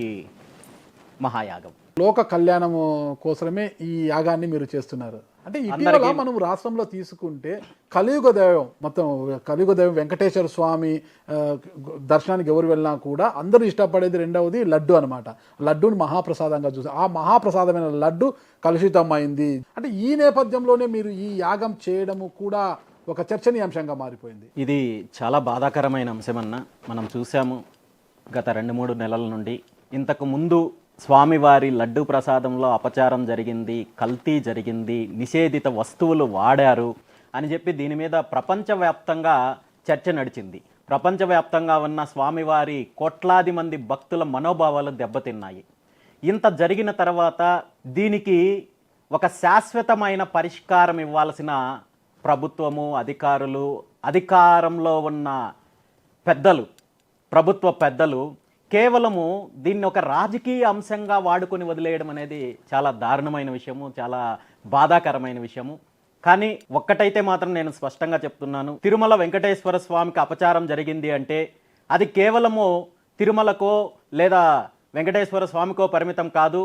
మహాయాగం. లోక కళ్యాణము కోసమే ఈ యాగాన్ని మీరు చేస్తున్నారు. అంటే ఇటీవల మనం రాష్ట్రంలో తీసుకుంటే కలియుగ దైవం, మొత్తం కలియుగ దైవం వెంకటేశ్వర స్వామి దర్శనానికి ఎవరు వెళ్ళినా కూడా అందరూ ఇష్టపడేది రెండవది లడ్డు అనమాట. లడ్డూని మహాప్రసాదంగా చూసి ఆ మహాప్రసాదమైన లడ్డు కలుషితమైంది. అంటే ఈ నేపథ్యంలోనే మీరు ఈ యాగం చేయడము కూడా ఒక చర్చనీయాంశంగా మారిపోయింది. ఇది చాలా బాధాకరమైన అంశమన్న. మనం చూసాము గత 2-3 నెలల నుండి. ఇంతకు ముందు స్వామివారి లడ్డు ప్రసాదంలో అపచారం జరిగింది, కల్తీ జరిగింది, నిషేధిత వస్తువులు వాడారు అని చెప్పి దీని మీద ప్రపంచవ్యాప్తంగా చర్చ నడిచింది. ప్రపంచవ్యాప్తంగా ఉన్న స్వామివారి కోట్లాది మంది భక్తుల మనోభావాలు దెబ్బతిన్నాయి. ఇంత జరిగిన తర్వాత దీనికి ఒక శాశ్వతమైన పరిష్కారం ఇవ్వాల్సిన ప్రభుత్వము, అధికారులు, అధికారంలో ఉన్న పెద్దలు, ప్రభుత్వ పెద్దలు కేవలము దీన్ని ఒక రాజకీయ అంశంగా వాడుకొని వదిలేయడం అనేది చాలా దారుణమైన విషయము, చాలా బాధాకరమైన విషయము. కానీ ఒక్కటైతే మాత్రం నేను స్పష్టంగా చెప్తున్నాను, తిరుమల వెంకటేశ్వర స్వామికి అపచారం జరిగింది అంటే అది కేవలము తిరుమలకో లేదా వెంకటేశ్వర స్వామికో పరిమితం కాదు.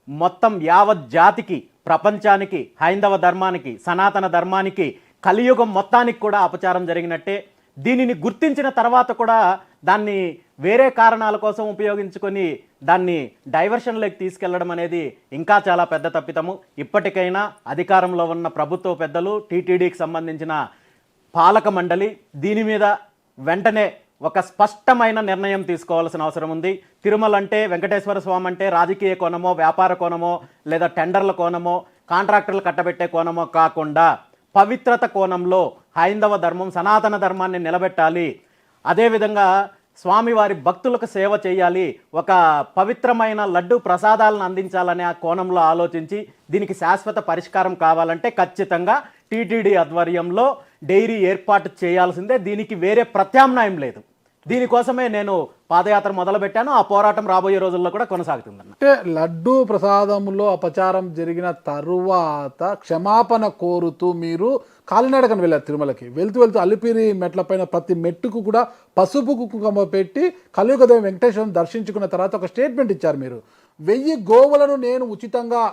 మొత్తం యావత్ జాతికి, ప్రపంచానికి, హైందవ ధర్మానికి, సనాతన ధర్మానికి, కలియుగం మొత్తానికి కూడా అపచారం జరిగినట్టే. దీనిని గుర్తించిన తర్వాత కూడా దాన్ని వేరే కారణాల కోసం ఉపయోగించుకొని దాన్ని డైవర్షన్లోకి తీసుకెళ్లడం అనేది ఇంకా చాలా పెద్ద తప్పిదము. ఇప్పటికైనా అధికారంలో ఉన్న ప్రభుత్వ పెద్దలు, టీటీడీకి సంబంధించిన పాలక మండలి దీని మీద వెంటనే ఒక స్పష్టమైన నిర్ణయం తీసుకోవాల్సిన అవసరం ఉంది. తిరుమల అంటే, వెంకటేశ్వర స్వామి అంటే రాజకీయ కోణమో, వ్యాపార కోణమో, లేదా టెండర్ల కోణమో, కాంట్రాక్టర్లు కట్టబెట్టే కోణమో కాకుండా పవిత్రత కోణంలో హైందవ ధర్మం, సనాతన ధర్మాన్ని నిలబెట్టాలి. అదేవిధంగా స్వామివారి భక్తులకు సేవ చేయాలి, ఒక పవిత్రమైన లడ్డు ప్రసాదాలను అందించాలనే ఆ కోణంలో ఆలోచించి దీనికి శాశ్వత పరిష్కారం కావాలంటే ఖచ్చితంగా టీటీడీ ఆధ్వర్యంలో డైరీ ఏర్పాటు చేయాల్సిందే. దీనికి వేరే ప్రత్యామ్నాయం లేదు. దీనికోసమే నేను పాదయాత్ర మొదలుపెట్టాను. ఆ పోరాటం రాబోయే రోజుల్లో కూడా కొనసాగుతుందన్న. అంటే లడ్డూ ప్రసాదంలో అపచారం జరిగిన తరువాత క్షమాపణ కోరుతూ మీరు కాలినడకను వెళ్ళారు తిరుమలకి. వెళ్తూ అలిపిరి మెట్లపైన ప్రతి మెట్టుకు కూడా పసుపు కుంకుమ పెట్టి కలియుగ వెంకటేశ్వరం దర్శించుకున్న తర్వాత ఒక స్టేట్మెంట్ ఇచ్చారు. మీరు 1000 గోవులను నేను ఉచితంగా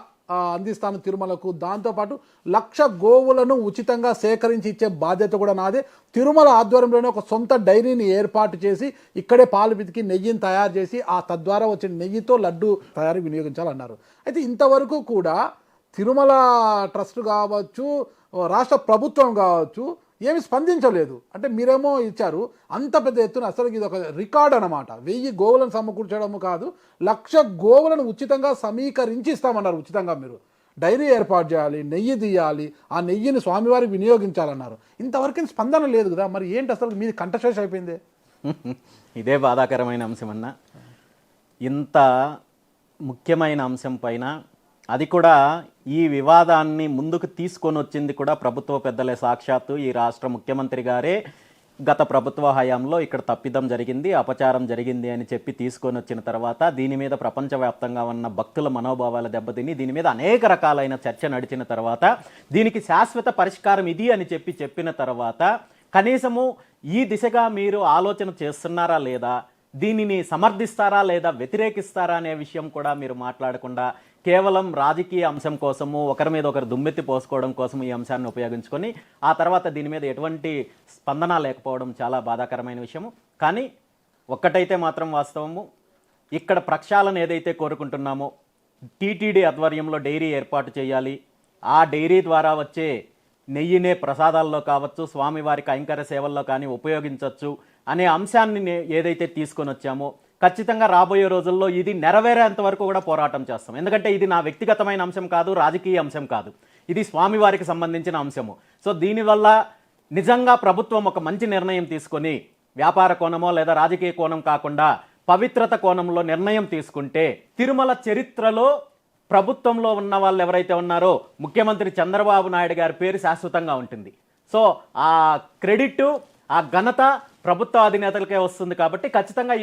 అందిస్తాను తిరుమలకు, దాంతోపాటు 1,00,000 గోవులను ఉచితంగా సేకరించి ఇచ్చే బాధ్యత కూడా నాదే. తిరుమల ఆధ్వర్యంలోనే ఒక సొంత డైరీని ఏర్పాటు చేసి ఇక్కడే పాలు పితికి నెయ్యిని తయారు చేసి తద్వారా వచ్చిన నెయ్యితో లడ్డు తయారీ వినియోగించాలన్నారు. అయితే ఇంతవరకు కూడా తిరుమల ట్రస్ట్ కావచ్చు, రాష్ట్ర ప్రభుత్వం కావచ్చు ఏమి స్పందించలేదు. అంటే మీరేమో ఇచ్చారు అంత పెద్ద ఎత్తున, అసలు ఇది ఒక రికార్డ్ అనమాట. 1000 గోవులను సమకూర్చడము కాదు, 1,00,000 గోవులను ఉచితంగా సమీకరించి ఇస్తామన్నారు. ఉచితంగా మీరు డైరీ ఏర్పాటు చేయాలి, నెయ్యి తీయాలి, ఆ నెయ్యిని స్వామివారికి వినియోగించాలన్నారు. ఇంతవరకు స్పందన లేదు కదా, మరి ఏంటి అసలు మీది కంఠశేష అయిపోయింది? ఇదే బాధాకరమైన అంశం అన్న. ఇంత ముఖ్యమైన అంశం పైన, అది కూడా ఈ వివాదాన్ని ముందుకు తీసుకొని వచ్చింది కూడా ప్రభుత్వ పెద్దలే. సాక్షాత్తు ఈ రాష్ట్ర ముఖ్యమంత్రి గారే గత ప్రభుత్వ హయాంలో ఇక్కడ తప్పిదం జరిగింది, అపచారం జరిగింది అని చెప్పి తీసుకొని వచ్చిన తర్వాత దీని మీద ప్రపంచవ్యాప్తంగా ఉన్న భక్తుల మనోభావాల దెబ్బతిని దీని మీద అనేక రకాలైన చర్చ నడిచిన తర్వాత దీనికి శాశ్వత పరిష్కారం ఇది అని చెప్పిన తర్వాత కనీసము ఈ దిశగా మీరు ఆలోచన చేస్తున్నారా లేదా, దీనిని సమర్థిస్తారా లేదా వ్యతిరేకిస్తారా అనే విషయం కూడా మీరు మాట్లాడకుండా కేవలం రాజకీయ అంశం కోసము, ఒకరి మీద ఒకరు దుమ్మెత్తి పోసుకోవడం కోసం ఈ అంశాన్ని ఉపయోగించుకొని ఆ తర్వాత దీని మీద ఎటువంటి స్పందన లేకపోవడం చాలా బాధాకరమైన విషయము. కానీ ఒక్కటైతే మాత్రం వాస్తవము, ఇక్కడ ప్రక్షాళన ఏదైతే కోరుకుంటున్నామో టీటీడీ ఆధ్వర్యంలో డైరీ ఏర్పాటు చేయాలి, ఆ డైరీ ద్వారా వచ్చే నెయ్యినే ప్రసాదాల్లో కావచ్చు, స్వామివారి కైంకర్య సేవల్లో కానీ ఉపయోగించవచ్చు అనే అంశాన్ని ఏదైతే తీసుకొని వచ్చామో ఖచ్చితంగా రాబోయే రోజుల్లో ఇది నెరవేరేంత వరకు కూడా పోరాటం చేస్తాం. ఎందుకంటే ఇది నా వ్యక్తిగతమైన అంశం కాదు, రాజకీయ అంశం కాదు, ఇది స్వామివారికి సంబంధించిన అంశము. సో దీనివల్ల నిజంగా ప్రభుత్వం ఒక మంచి నిర్ణయం తీసుకొని వ్యాపార కోణమో లేదా రాజకీయ కోణం కాకుండా పవిత్రత కోణంలో నిర్ణయం తీసుకుంటే తిరుమల చరిత్రలో ప్రభుత్వంలో ఉన్న వాళ్ళు ఎవరైతే ఉన్నారో ముఖ్యమంత్రి చంద్రబాబు నాయుడు గారి పేరు శాశ్వతంగా ఉంటుంది. సో ఆ క్రెడిట్, ఆ ఘనత ప్రభుత్వ అధినేతలకే వస్తుంది. కాబట్టి ఖచ్చితంగా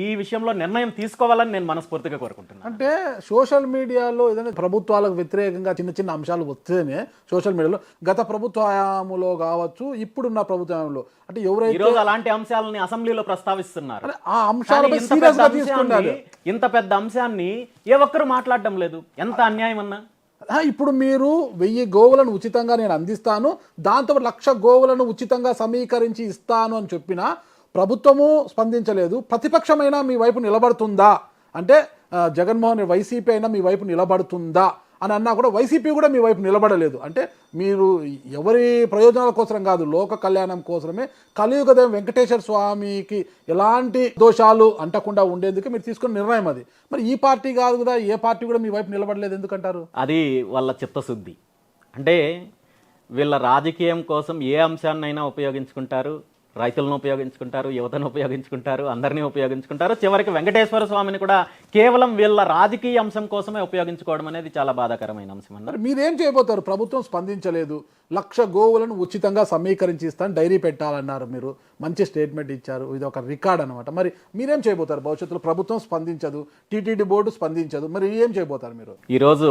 ఈ విషయంలో నిర్ణయం తీసుకోవాలని నేను మనస్ఫూర్తిగా కోరుకుంటున్నాను. అంటే సోషల్ మీడియాలో ఏదైనా ప్రభుత్వాలకు వ్యతిరేకంగా చిన్న అంశాలు వస్తేనే సోషల్ మీడియాలో గత ప్రభుత్వంలో కావచ్చు, ఇప్పుడున్న ప్రభుత్వంలో అంటే ఎవరైతే ఈరోజు అలాంటి అంశాలని అసెంబ్లీలో ప్రస్తావిస్తున్నారు, ఆ అంశాలపై సీరియస్గా తీసుకున్నారు. ఇంత పెద్ద అంశాన్ని ఏ ఒక్కరు మాట్లాడడం లేదు. ఎంత అన్యాయం అన్నా. ఇప్పుడు మీరు 1000 గోవులను ఉచితంగా నేను అందిస్తాను, దాంతో 1,00,000 గోవులను ఉచితంగా సమీకరించి ఇస్తాను అని చెప్పినా ప్రభుత్వము స్పందించలేదు. ప్రతిపక్షమైనా మీ వైపు నిలబడుతుందా అంటే జగన్మోహన్ వైసీపీ అయినా మీ వైపు నిలబడుతుందా అని అన్నా కూడా వైసీపీ కూడా మీ వైపు నిలబడలేదు. అంటే మీరు ఎవరి ప్రయోజనాల కోసం కాదు, లోక కళ్యాణం కోసమే కలియుగ దైవం వెంకటేశ్వర స్వామికి ఎలాంటి దోషాలు అంటకుండా ఉండేందుకు మీరు తీసుకున్న నిర్ణయం అది. మరి ఈ పార్టీ కాదు కదా, ఏ పార్టీ కూడా మీ వైపు నిలబడలేదు ఎందుకంటారు? అది వాళ్ళ చిత్తశుద్ధి. అంటే వీళ్ళ రాజకీయం కోసం ఏ అంశాన్నైనా ఉపయోగించుకుంటారు, రైతులను ఉపయోగించుకుంటారు, యువతను ఉపయోగించుకుంటారు, అందరినీ ఉపయోగించుకుంటారు, చివరికి వెంకటేశ్వర స్వామిని కూడా కేవలం వీళ్ళ రాజకీయ అంశం కోసమే ఉపయోగించుకోవడం అనేది చాలా బాధాకరమైన అంశం అన్నారు. మీరేం చేయబోతారు? ప్రభుత్వం స్పందించలేదు, 1,00,000 గోవులను ఉచితంగా సమీకరించి ఇస్తాను, డైరీ పెట్టాలన్నారు, మీరు మంచి స్టేట్మెంట్ ఇచ్చారు, ఇది ఒక రికార్డ్ అనమాట. మరి మీరేం చేయబోతారు భవిష్యత్తులో? ప్రభుత్వం స్పందించదు, టీటీడీ బోర్డు స్పందించదు, మరి ఏం చేయబోతారు మీరు? ఈరోజు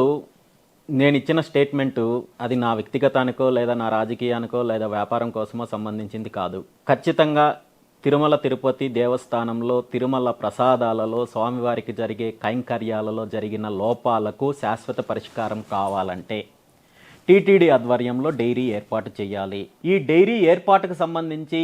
నేను ఇచ్చిన స్టేట్మెంటు అది నా వ్యక్తిగతానికో లేదా నా రాజకీయానికో లేదా వ్యాపారం కోసమో సంబంధించింది కాదు. ఖచ్చితంగా తిరుమల తిరుపతి దేవస్థానంలో తిరుమల ప్రసాదాలలో స్వామివారికి జరిగే కైంకర్యాలలో జరిగిన లోపాలకు శాశ్వత పరిష్కారం కావాలంటే టీటీడీ ఆధ్వర్యంలో డైరీ ఏర్పాటు చేయాలి. ఈ డైరీ ఏర్పాటుకు సంబంధించి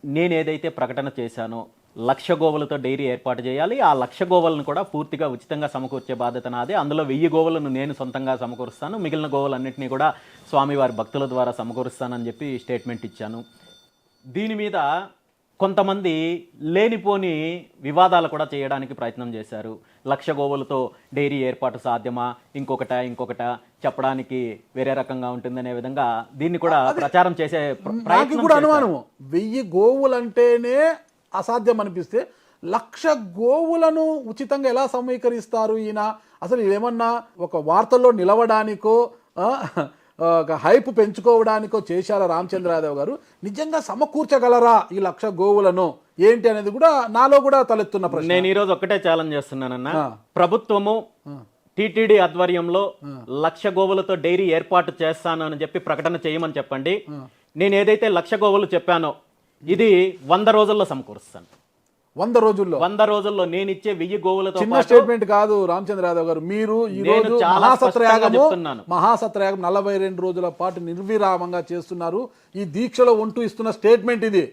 నేను ఏదైతే ప్రకటన చేశానో 1,00,000 గోవులతో డైరీ ఏర్పాటు చేయాలి. ఆ 1,00,000 గోవులను కూడా పూర్తిగా ఉచితంగా సమకూర్చే బాధ్యత నాదే. అందులో 1000 గోవులను నేను సొంతంగా సమకూరుస్తాను, మిగిలిన గోవులన్నింటినీ కూడా స్వామివారి భక్తుల ద్వారా సమకూరుస్తానని చెప్పి స్టేట్మెంట్ ఇచ్చాను. దీని మీద కొంతమంది లేనిపోని వివాదాలు కూడా చేయడానికి ప్రయత్నం చేశారు. 1,00,000 గోవులతో డైరీ ఏర్పాటు సాధ్యమా, ఇంకొకట చెప్పడానికి వేరే రకంగా ఉంటుందనే విధంగా దీన్ని కూడా ప్రచారం చేసే నాకు కూడా అనుమానము. 1000 గోవులంటేనే అసాధ్యం అనిపిస్తే 1,00,000 గోవులను ఉచితంగా ఎలా సమీకరిస్తారు ఈయన? అసలు ఏమన్నా ఒక వార్తల్లో నిలవడానికో ఒక హైప్ పెంచుకోవడానికో చేశారా రామచంద్ర యాదవ్ గారు? నిజంగా సమకూర్చగలరా ఈ 1,00,000 గోవులను ఏంటి అనేది కూడా నాలో కూడా తలెత్తున్న ప్రశ్న. నేను ఈరోజు ఒకటే ఛాలెంజ్ చేస్తున్నానన్న, ప్రభుత్వము టీటీడీ ఆధ్వర్యంలో 1,00,000 గోవులతో డైరీ ఏర్పాటు చేస్తాను అని చెప్పి ప్రకటన చేయమని చెప్పండి. నేను ఏదైతే 1,00,000 గోవులు చెప్పానో ఇది 100 రోజుల్లో సమకూరుస్తాను. 100 రోజుల్లో 100 రోజుల్లో నేను ఇచ్చే 1000 గోవులతో చిన్న స్టేట్మెంట్ కాదు రామచంద్ర యాదవ్ గారు. మీరు ఈ రోజు మహాసత్రయాగం 42 రోజుల పాటు నిర్విరామంగా చేస్తున్నారు. ఈ దీక్షలో ఉంటూ ఇస్తున్న స్టేట్మెంట్ ఇది.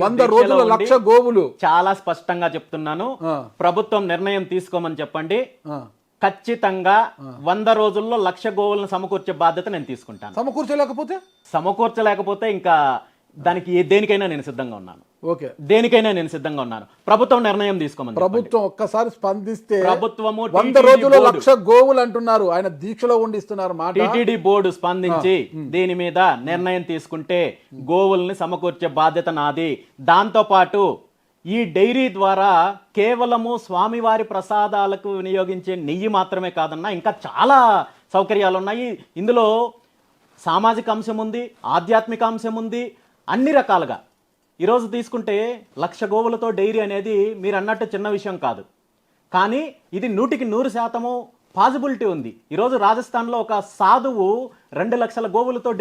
100 రోజుల 1,00,000 గోవులు. చాలా స్పష్టంగా చెప్తున్నాను, ప్రభుత్వం నిర్ణయం తీసుకోమని చెప్పండి. ఖచ్చితంగా 100 రోజుల్లో 1,00,000 గోవులను సమకూర్చే బాధ్యత నేను తీసుకుంటాను. సమకూర్చలేకపోతే ఇంకా దానికి దేనికైనా నేను సిద్ధంగా ఉన్నాను. ఓకే, దేనికైనా నేను సిద్ధంగా ఉన్నాను. ప్రభుత్వం నిర్ణయం తీసుకోమని ప్రభుత్వం ఒక్కసారి స్పందిస్తే ప్రభుత్వము 100 రోజుల్లో 1,00,000 గోవులు అంటున్నారు, ఆయన దీక్షలో ఉండి ఇస్తున్నారు మాట. టీటీడీ బోర్డు స్పందించి దీని మీద నిర్ణయం తీసుకుంటే గోవుల్ని సమకూర్చే బాధ్యత నాది. దాంతో పాటు ఈ డైరీ ద్వారా కేవలము స్వామివారి ప్రసాదాలకు వినియోగించే నెయ్యి మాత్రమే కాదన్నా, ఇంకా చాలా సౌకర్యాలు ఉన్నాయి. ఇందులో సామాజిక అంశం ఉంది, ఆధ్యాత్మిక అంశం ఉంది, అన్ని రకాలుగా. ఈరోజు తీసుకుంటే 1,00,000 గోవులతో డైరీ అనేది మీరు అన్నట్టు చిన్న విషయం కాదు, కానీ ఇది 100% పాసిబిలిటీ ఉంది. ఈరోజు రాజస్థాన్లో ఒక సాధువు 2,00,000 గోవులతో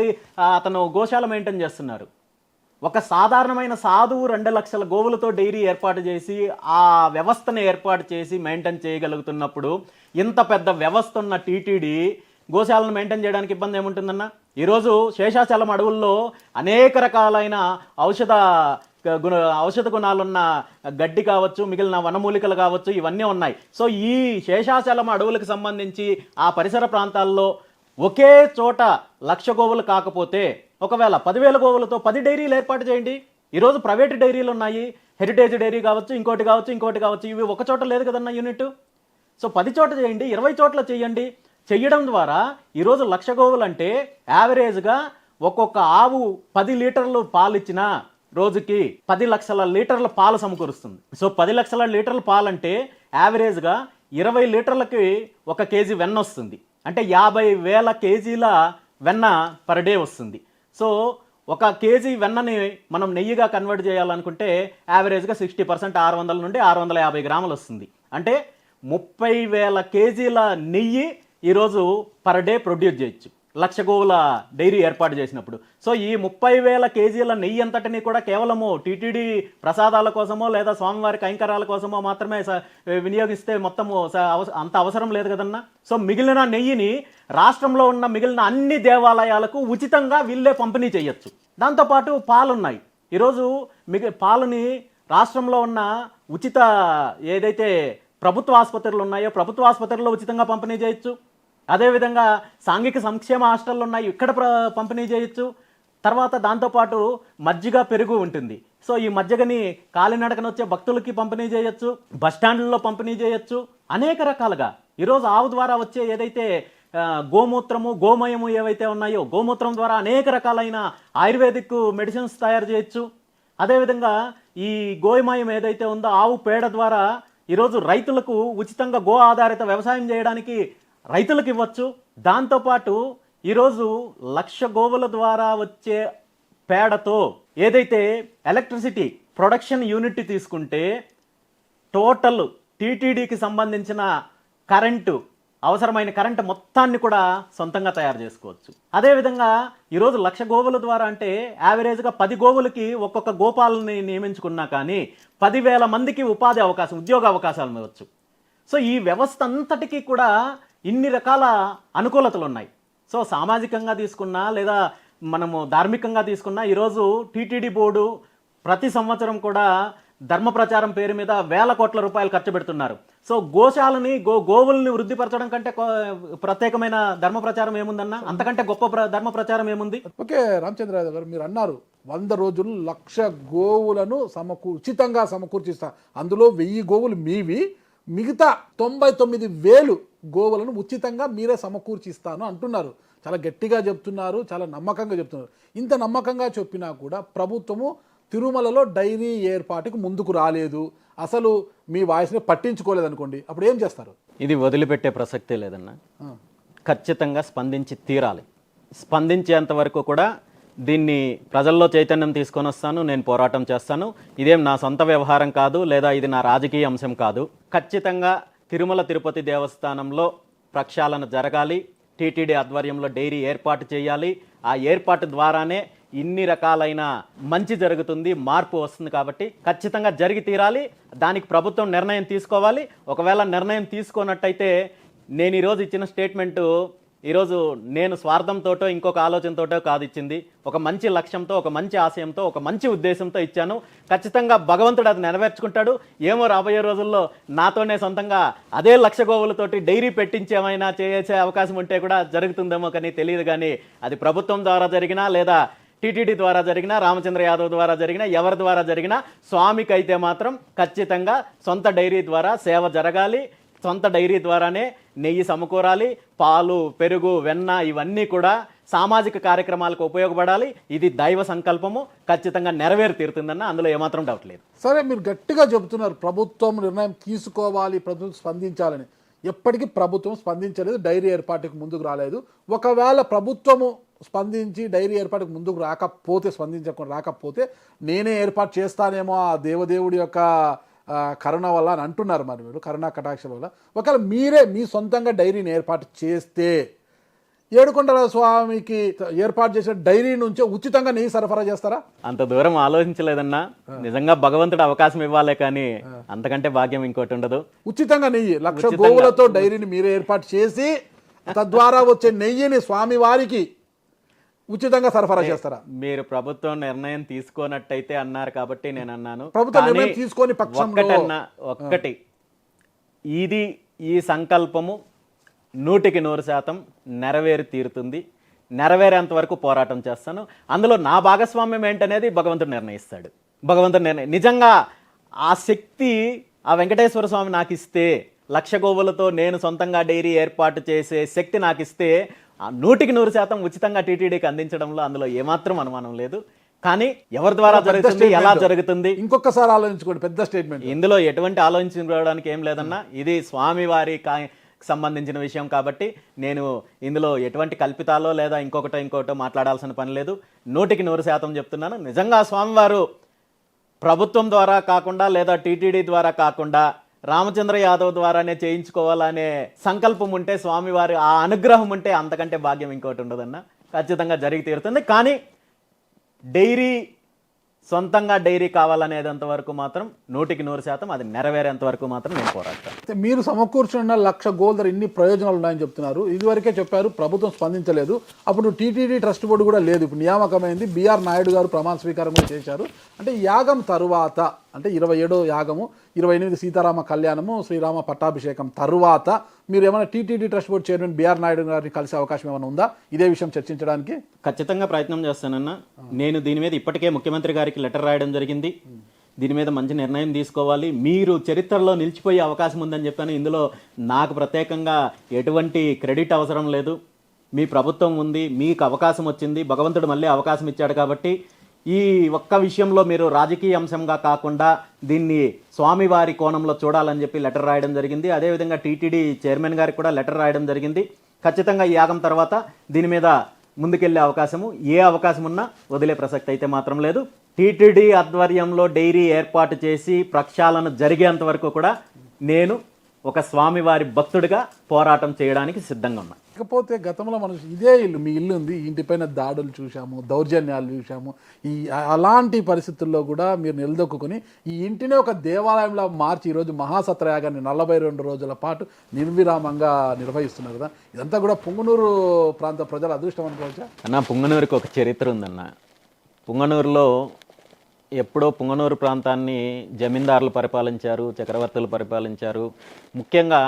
అతను గోశాల మెయింటైన్ చేస్తున్నారు. ఒక సాధారణమైన సాధువు 2,00,000 గోవులతో డైరీ ఏర్పాటు చేసి ఆ వ్యవస్థను ఏర్పాటు చేసి మెయింటైన్ చేయగలుగుతున్నప్పుడు, ఇంత పెద్ద వ్యవస్థ ఉన్న టీటీడీ గోశాలను మెయింటైన్ చేయడానికి ఇబ్బంది ఏముంటుందన్న? ఈరోజు శేషాచలం అడవుల్లో అనేక రకాలైన ఔషధ గుణాలున్న గడ్డి కావచ్చు, మిగిలిన వనమూలికలు కావచ్చు, ఇవన్నీ ఉన్నాయి. సో ఈ శేషాచలం అడవులకు సంబంధించి ఆ పరిసర ప్రాంతాల్లో ఒకే చోట 1,00,000 గోవులు కాకపోతే ఒకవేళ 10,000 గోవులతో 10 డైరీలు ఏర్పాటు చేయండి. ఈరోజు ప్రైవేట్ డైరీలు ఉన్నాయి, హెరిటేజ్ డైరీ కావచ్చు, ఇంకోటి కావచ్చు. ఇవి ఒక చోట లేదు కదన్న యూనిట్. సో 10 చోట చేయండి, 20 చోట్ల చేయండి. చెయ్యడం ద్వారా ఈరోజు 1,00,000 గోవులు అంటే యావరేజ్గా ఒక్కొక్క ఆవు 10 లీటర్లు పాలు ఇచ్చినా రోజుకి 10 లక్షల లీటర్ల పాలు సమకూరుస్తుంది. సో 10 లక్షల లీటర్ల పాలు అంటే యావరేజ్గా 20 లీటర్లకి 1 కేజీ వెన్న వస్తుంది. అంటే 50,000 కేజీల వెన్న పర్ డే వస్తుంది. సో 1 కేజీ వెన్నని మనం నెయ్యిగా కన్వర్ట్ చేయాలనుకుంటే యావరేజ్గా 60% 600 నుండి 650 గ్రాములు వస్తుంది. అంటే 30,000 కేజీల నెయ్యి ఈరోజు పర్ డే ప్రొడ్యూస్ చేయొచ్చు 1,00,000 గోవుల డైరీ ఏర్పాటు చేసినప్పుడు. సో ఈ 30,000 కేజీల నెయ్యి అంతటిని కూడా కేవలము టీటీడీ ప్రసాదాల కోసమో లేదా స్వామివారి కైంకర్యాల కోసమో మాత్రమే వినియోగిస్తే మొత్తము అంత అవసరం లేదు కదన్నా. సో మిగిలిన నెయ్యిని రాష్ట్రంలో ఉన్న మిగిలిన అన్ని దేవాలయాలకు ఉచితంగా వీళ్ళే పంపిణీ చేయొచ్చు. దాంతోపాటు పాలున్నాయి. ఈరోజు పాలుని రాష్ట్రంలో ఉన్న ఉచిత ఏదైతే ప్రభుత్వ ఆసుపత్రులు ఉన్నాయో ప్రభుత్వ ఆసుపత్రుల్లో ఉచితంగా పంపిణీ చేయొచ్చు. అదేవిధంగా సాంఘిక సంక్షేమ హాస్టళ్ళు ఉన్నాయి, ఇక్కడ పంపిణీ చేయొచ్చు. తర్వాత దాంతోపాటు మజ్జిగ పెరుగు ఉంటుంది. సో ఈ మజ్జిగని కాలినడకన వచ్చే భక్తులకి పంపిణీ చేయొచ్చు, బస్టాండ్లలో పంపిణీ చేయొచ్చు. అనేక రకాలుగా ఈరోజు ఆవు ద్వారా వచ్చే ఏదైతే గోమూత్రము గోమయము ఏవైతే ఉన్నాయో గోమూత్రం ద్వారా అనేక రకాలైన ఆయుర్వేదిక్ మెడిసిన్స్ తయారు చేయొచ్చు. అదేవిధంగా ఈ గోమయం ఏదైతే ఉందో ఆవు పేడ ద్వారా ఈరోజు రైతులకు ఉచితంగా గో ఆధారిత వ్యవసాయం చేయడానికి రైతులకు ఇవ్వచ్చు. దాంతోపాటు ఈరోజు 1,00,000 గోవుల ద్వారా వచ్చే పేడతో ఏదైతే ఎలక్ట్రిసిటీ ప్రొడక్షన్ యూనిట్ తీసుకుంటే టోటల్ టీటీడీకి సంబంధించిన కరెంటు అవసరమైన కరెంటు మొత్తాన్ని కూడా సొంతంగా తయారు చేసుకోవచ్చు. అదేవిధంగా ఈరోజు 1,00,000 గోవుల ద్వారా అంటే యావరేజ్గా 10 గోవులకి ఒక్కొక్క గోపాలని నియమించుకున్నా కానీ 10,000 మందికి ఉద్యోగ అవకాశాలు ఇవ్వచ్చు. సో ఈ వ్యవస్థ అంతటికీ కూడా ఇన్ని రకాల అనుకూలతలు ఉన్నాయి. సో సామాజికంగా తీసుకున్నా లేదా మనము ధార్మికంగా తీసుకున్నా ఈరోజు టీటీడీ బోర్డు ప్రతి సంవత్సరం కూడా ధర్మ ప్రచారం పేరు మీద వేల కోట్ల రూపాయలు ఖర్చు పెడుతున్నారు. సో గోశాలని గోవుల్ని వృద్ధిపరచడం కంటే ప్రత్యేకమైన ధర్మ ప్రచారం ఏముందన్నా? అంతకంటే గొప్ప ధర్మ ప్రచారం ఏముంది? ఓకే రామచంద్ర యాదవ్ గారు, మీరు అన్నారు 100 రోజులు 1,00,000 గోవులను ఉచితంగా సమకూర్చిస్తా, అందులో 1000 గోవులు మీవి, మిగతా 99,000 గోవులను ఉచితంగా మీరే సమకూర్చిస్తాను అంటున్నారు. చాలా గట్టిగా చెప్తున్నారు, చాలా నమ్మకంగా చెప్తున్నారు. ఇంత నమ్మకంగా చెప్పినా కూడా ప్రభుత్వము తిరుమలలో డైరీ ఏర్పాటుకు ముందుకు రాలేదు, అసలు మీ వాయిస్ని పట్టించుకోలేదు అనుకోండి, అప్పుడు ఏం చేస్తారు? ఇది వదిలిపెట్టే ప్రసక్తే లేదన్నా. ఖచ్చితంగా స్పందించి తీరాలి. స్పందించేంత వరకు కూడా దీన్ని ప్రజల్లో చైతన్యం తీసుకొని వస్తాను, నేను పోరాటం చేస్తాను. ఇదేం నా సొంత వ్యవహారం కాదు, లేదా ఇది నా రాజకీయ అంశం కాదు. ఖచ్చితంగా తిరుమల తిరుపతి దేవస్థానంలో ప్రక్షాళన జరగాలి. టీటీడీ ఆధ్వర్యంలో డైరీ ఏర్పాటు చేయాలి. ఆ ఏర్పాటు ద్వారానే ఇన్ని రకాలైన మంచి జరుగుతుంది, మార్పు వస్తుంది. కాబట్టి ఖచ్చితంగా జరిగి తీరాలి. దానికి ప్రభుత్వం నిర్ణయం తీసుకోవాలి. ఒకవేళ నిర్ణయం తీసుకున్నట్టయితే నేను ఈరోజు ఇచ్చిన స్టేట్మెంటు ఈరోజు నేను స్వార్థంతోటో ఇంకొక ఆలోచనతోటో కాదు ఇచ్చింది. ఒక మంచి లక్ష్యంతో, ఒక మంచి ఆశయంతో, ఒక మంచి ఉద్దేశంతో ఇచ్చాను. ఖచ్చితంగా భగవంతుడు అది నెరవేర్చుకుంటాడు. ఏమో రాబోయే రోజుల్లో నాతోనే సొంతంగా అదే 1,00,000 గోవులతోటి డైరీ పెట్టించేమైనా చేసే అవకాశం ఉంటే కూడా జరుగుతుందేమో, కానీ తెలియదు. కానీ అది ప్రభుత్వం ద్వారా జరిగినా, లేదా టీటీడీ ద్వారా జరిగినా, రామచంద్ర యాదవ్ ద్వారా జరిగినా, ఎవరి ద్వారా జరిగినా, స్వామికి అయితే మాత్రం ఖచ్చితంగా సొంత డైరీ ద్వారా సేవ జరగాలి. సొంత డైరీ ద్వారానే నెయ్యి సమకూరాలి. పాలు, పెరుగు, వెన్న ఇవన్నీ కూడా సామాజిక కార్యక్రమాలకు ఉపయోగపడాలి. ఇది దైవ సంకల్పము, ఖచ్చితంగా నెరవేరు తీరుతుందన్న, అందులో ఏమాత్రం డౌట్ లేదు. సరే, మీరు గట్టిగా చెబుతున్నారు ప్రభుత్వం నిర్ణయం తీసుకోవాలి, ప్రభుత్వం స్పందించాలని. ఎప్పటికీ ప్రభుత్వం స్పందించలేదు, డైరీ ఏర్పాటుకు ముందుకు రాలేదు. ఒకవేళ ప్రభుత్వము స్పందించి డైరీ ఏర్పాటుకు ముందుకు రాకపోతే నేనే ఏర్పాటు చేస్తానేమో ఆ దేవదేవుడి యొక్క కరుణ వల్ల అని అంటున్నారు. మరి మీరు కరుణా కటాక్ష వల్ల ఒకవేళ మీరే మీ సొంతంగా డైరీని ఏర్పాటు చేస్తే ఏడుకొండల స్వామికి ఏర్పాటు చేసిన డైరీ నుంచే ఉచితంగా నెయ్యి సరఫరా చేస్తారా? అంత దూరం ఆలోచించలేదన్నా. నిజంగా భగవంతుడు అవకాశం ఇవ్వాలే, కానీ అంతకంటే భాగ్యం ఇంకోటి ఉండదు. ఉచితంగా నెయ్యి 1,00,000 గోవులతో డైరీని మీరే ఏర్పాటు చేసి తద్వారా వచ్చే నెయ్యిని స్వామి వారికి ఉచితంగా సరఫరా చేస్తారా? మీరు ప్రభుత్వం నిర్ణయం తీసుకోనట్టయితే అన్నారు కాబట్టి నేను అన్నాను. ప్రభుత్వం నిర్ణయం తీసుకొని ఒక్కటి, ఇది ఈ సంకల్పము 100% నెరవేరి తీరుతుంది. నెరవేరేంత వరకు పోరాటం చేస్తాను. అందులో నా భాగస్వామ్యం ఏంటనేది భగవంతుడు నిర్ణయిస్తాడు. నిజంగా ఆ శక్తి ఆ వెంకటేశ్వర స్వామి నాకు ఇస్తే, 1,00,000 గోవులతో నేను సొంతంగా డైరీ ఏర్పాటు చేసే శక్తి నాకు ఇస్తే, 100% ఉచితంగా టీటీడీకి అందించడంలో అందులో ఏమాత్రం అనుమానం లేదు. కానీ ఎవరి ద్వారా జరుగుతుంది, ఎలా జరుగుతుంది, ఇంకొకసారి ఆలోచించుకోండి. పెద్ద స్టేట్మెంట్. ఇందులో ఎటువంటి ఆలోచించుకోవడానికి ఏం లేదన్నా. ఇది స్వామివారి సంబంధించిన విషయం కాబట్టి నేను ఇందులో ఎటువంటి కల్పితాలో లేదా ఇంకోటో మాట్లాడాల్సిన పని లేదు. 100% చెప్తున్నాను. నిజంగా స్వామివారు ప్రభుత్వం ద్వారా కాకుండా, లేదా టీటీడీ ద్వారా కాకుండా, రామచంద్ర యాదవ్ ద్వారానే చేయించుకోవాలనే సంకల్పం ఉంటే, స్వామివారి ఆ అనుగ్రహం ఉంటే, అంతకంటే భాగ్యం ఇంకోటి ఉండదన్న. ఖచ్చితంగా జరిగి తీరుతుంది. కానీ డైరీ, సొంతంగా డైరీ కావాలనేంత వరకు మాత్రం 100% అది నెరవేరేంత వరకు మాత్రం నేను పోరాడతాను. మీరు సమకూర్చున్న 1,00,000 గోవుల ద్వారా ఇన్ని ప్రయోజనాలు ఉన్నాయని చెప్తున్నారు. ఇదివరకే చెప్పారు ప్రభుత్వం స్పందించలేదు. అప్పుడు టీటీడీ ట్రస్ట్ బోర్డు కూడా లేదు. ఇప్పుడు నియామకమైంది. బిఆర్ నాయుడు గారు ప్రమాణ స్వీకారం కూడా చేశారు. అంటే యాగం తరువాత, అంటే 27వ యాగము, 28 సీతారామ కళ్యాణము, శ్రీరామ పట్టాభిషేకం తరువాత మీరు ఏమైనా TTD trust board chairman BR Naidu గారిని కలిసే అవకాశం ఏమైనా ఉందా ఇదే విషయం చర్చించడానికి? ఖచ్చితంగా ప్రయత్నం చేస్తానన్నా. నేను దీని మీద ఇప్పటికే ముఖ్యమంత్రి గారికి లెటర్ రాయడం జరిగింది. దీని మీద మంచి నిర్ణయం తీసుకోవాలి, మీరు చరిత్రలో నిలిచిపోయే అవకాశం ఉందని చెప్పాను. ఇందులో నాకు ప్రత్యేకంగా ఎటువంటి క్రెడిట్ అవసరం లేదు. మీ ప్రభుత్వం ఉంది, మీకు అవకాశం వచ్చింది, భగవంతుడు మళ్ళీ అవకాశం ఇచ్చాడు. కాబట్టి ఈ ఒక్క విషయంలో మీరు రాజకీయ అంశంగా కాకుండా దీన్ని స్వామివారి కోణంలో చూడాలని చెప్పి లెటర్ రాయడం జరిగింది. అదేవిధంగా టీటీడీ చైర్మన్ గారికి కూడా లెటర్ రాయడం జరిగింది. ఖచ్చితంగా ఈ యాగం తర్వాత దీని మీద ముందుకెళ్లే అవకాశము, ఏ అవకాశం ఉన్నా వదిలే ప్రసక్తి అయితే మాత్రం లేదు. టీటీడీ ఆధ్వర్యంలో డైరీ ఏర్పాటు చేసి ప్రక్షాళన జరిగేంత వరకు కూడా నేను ఒక స్వామివారి భక్తుడిగా పోరాటం చేయడానికి సిద్ధంగా ఉన్నా. ఇకపోతే గతంలో మనం ఇదే ఇల్లు, మీ ఇల్లు ఉంది, ఇంటిపైన దాడులు చూసాము, దౌర్జన్యాలు చూసాము. అలాంటి పరిస్థితుల్లో కూడా మీరు నిలదొక్కుని ఈ ఇంటిని ఒక దేవాలయంలో మార్చి ఈరోజు మహాసత్రయాగాన్ని 42 రోజుల పాటు నిర్విరామంగా నిర్వహిస్తున్నారు కదా. ఇదంతా కూడా పుంగనూరు ప్రాంత ప్రజల అదృష్టం అనుకోవచ్చా? అన్న, పుంగనూరుకి ఒక చరిత్ర ఉందన్న. పుంగనూరులో ఎప్పుడో పుంగనూరు ప్రాంతాన్ని జమీందారులు పరిపాలించారు, చక్రవర్తులు పరిపాలించారు. ముఖ్యంగా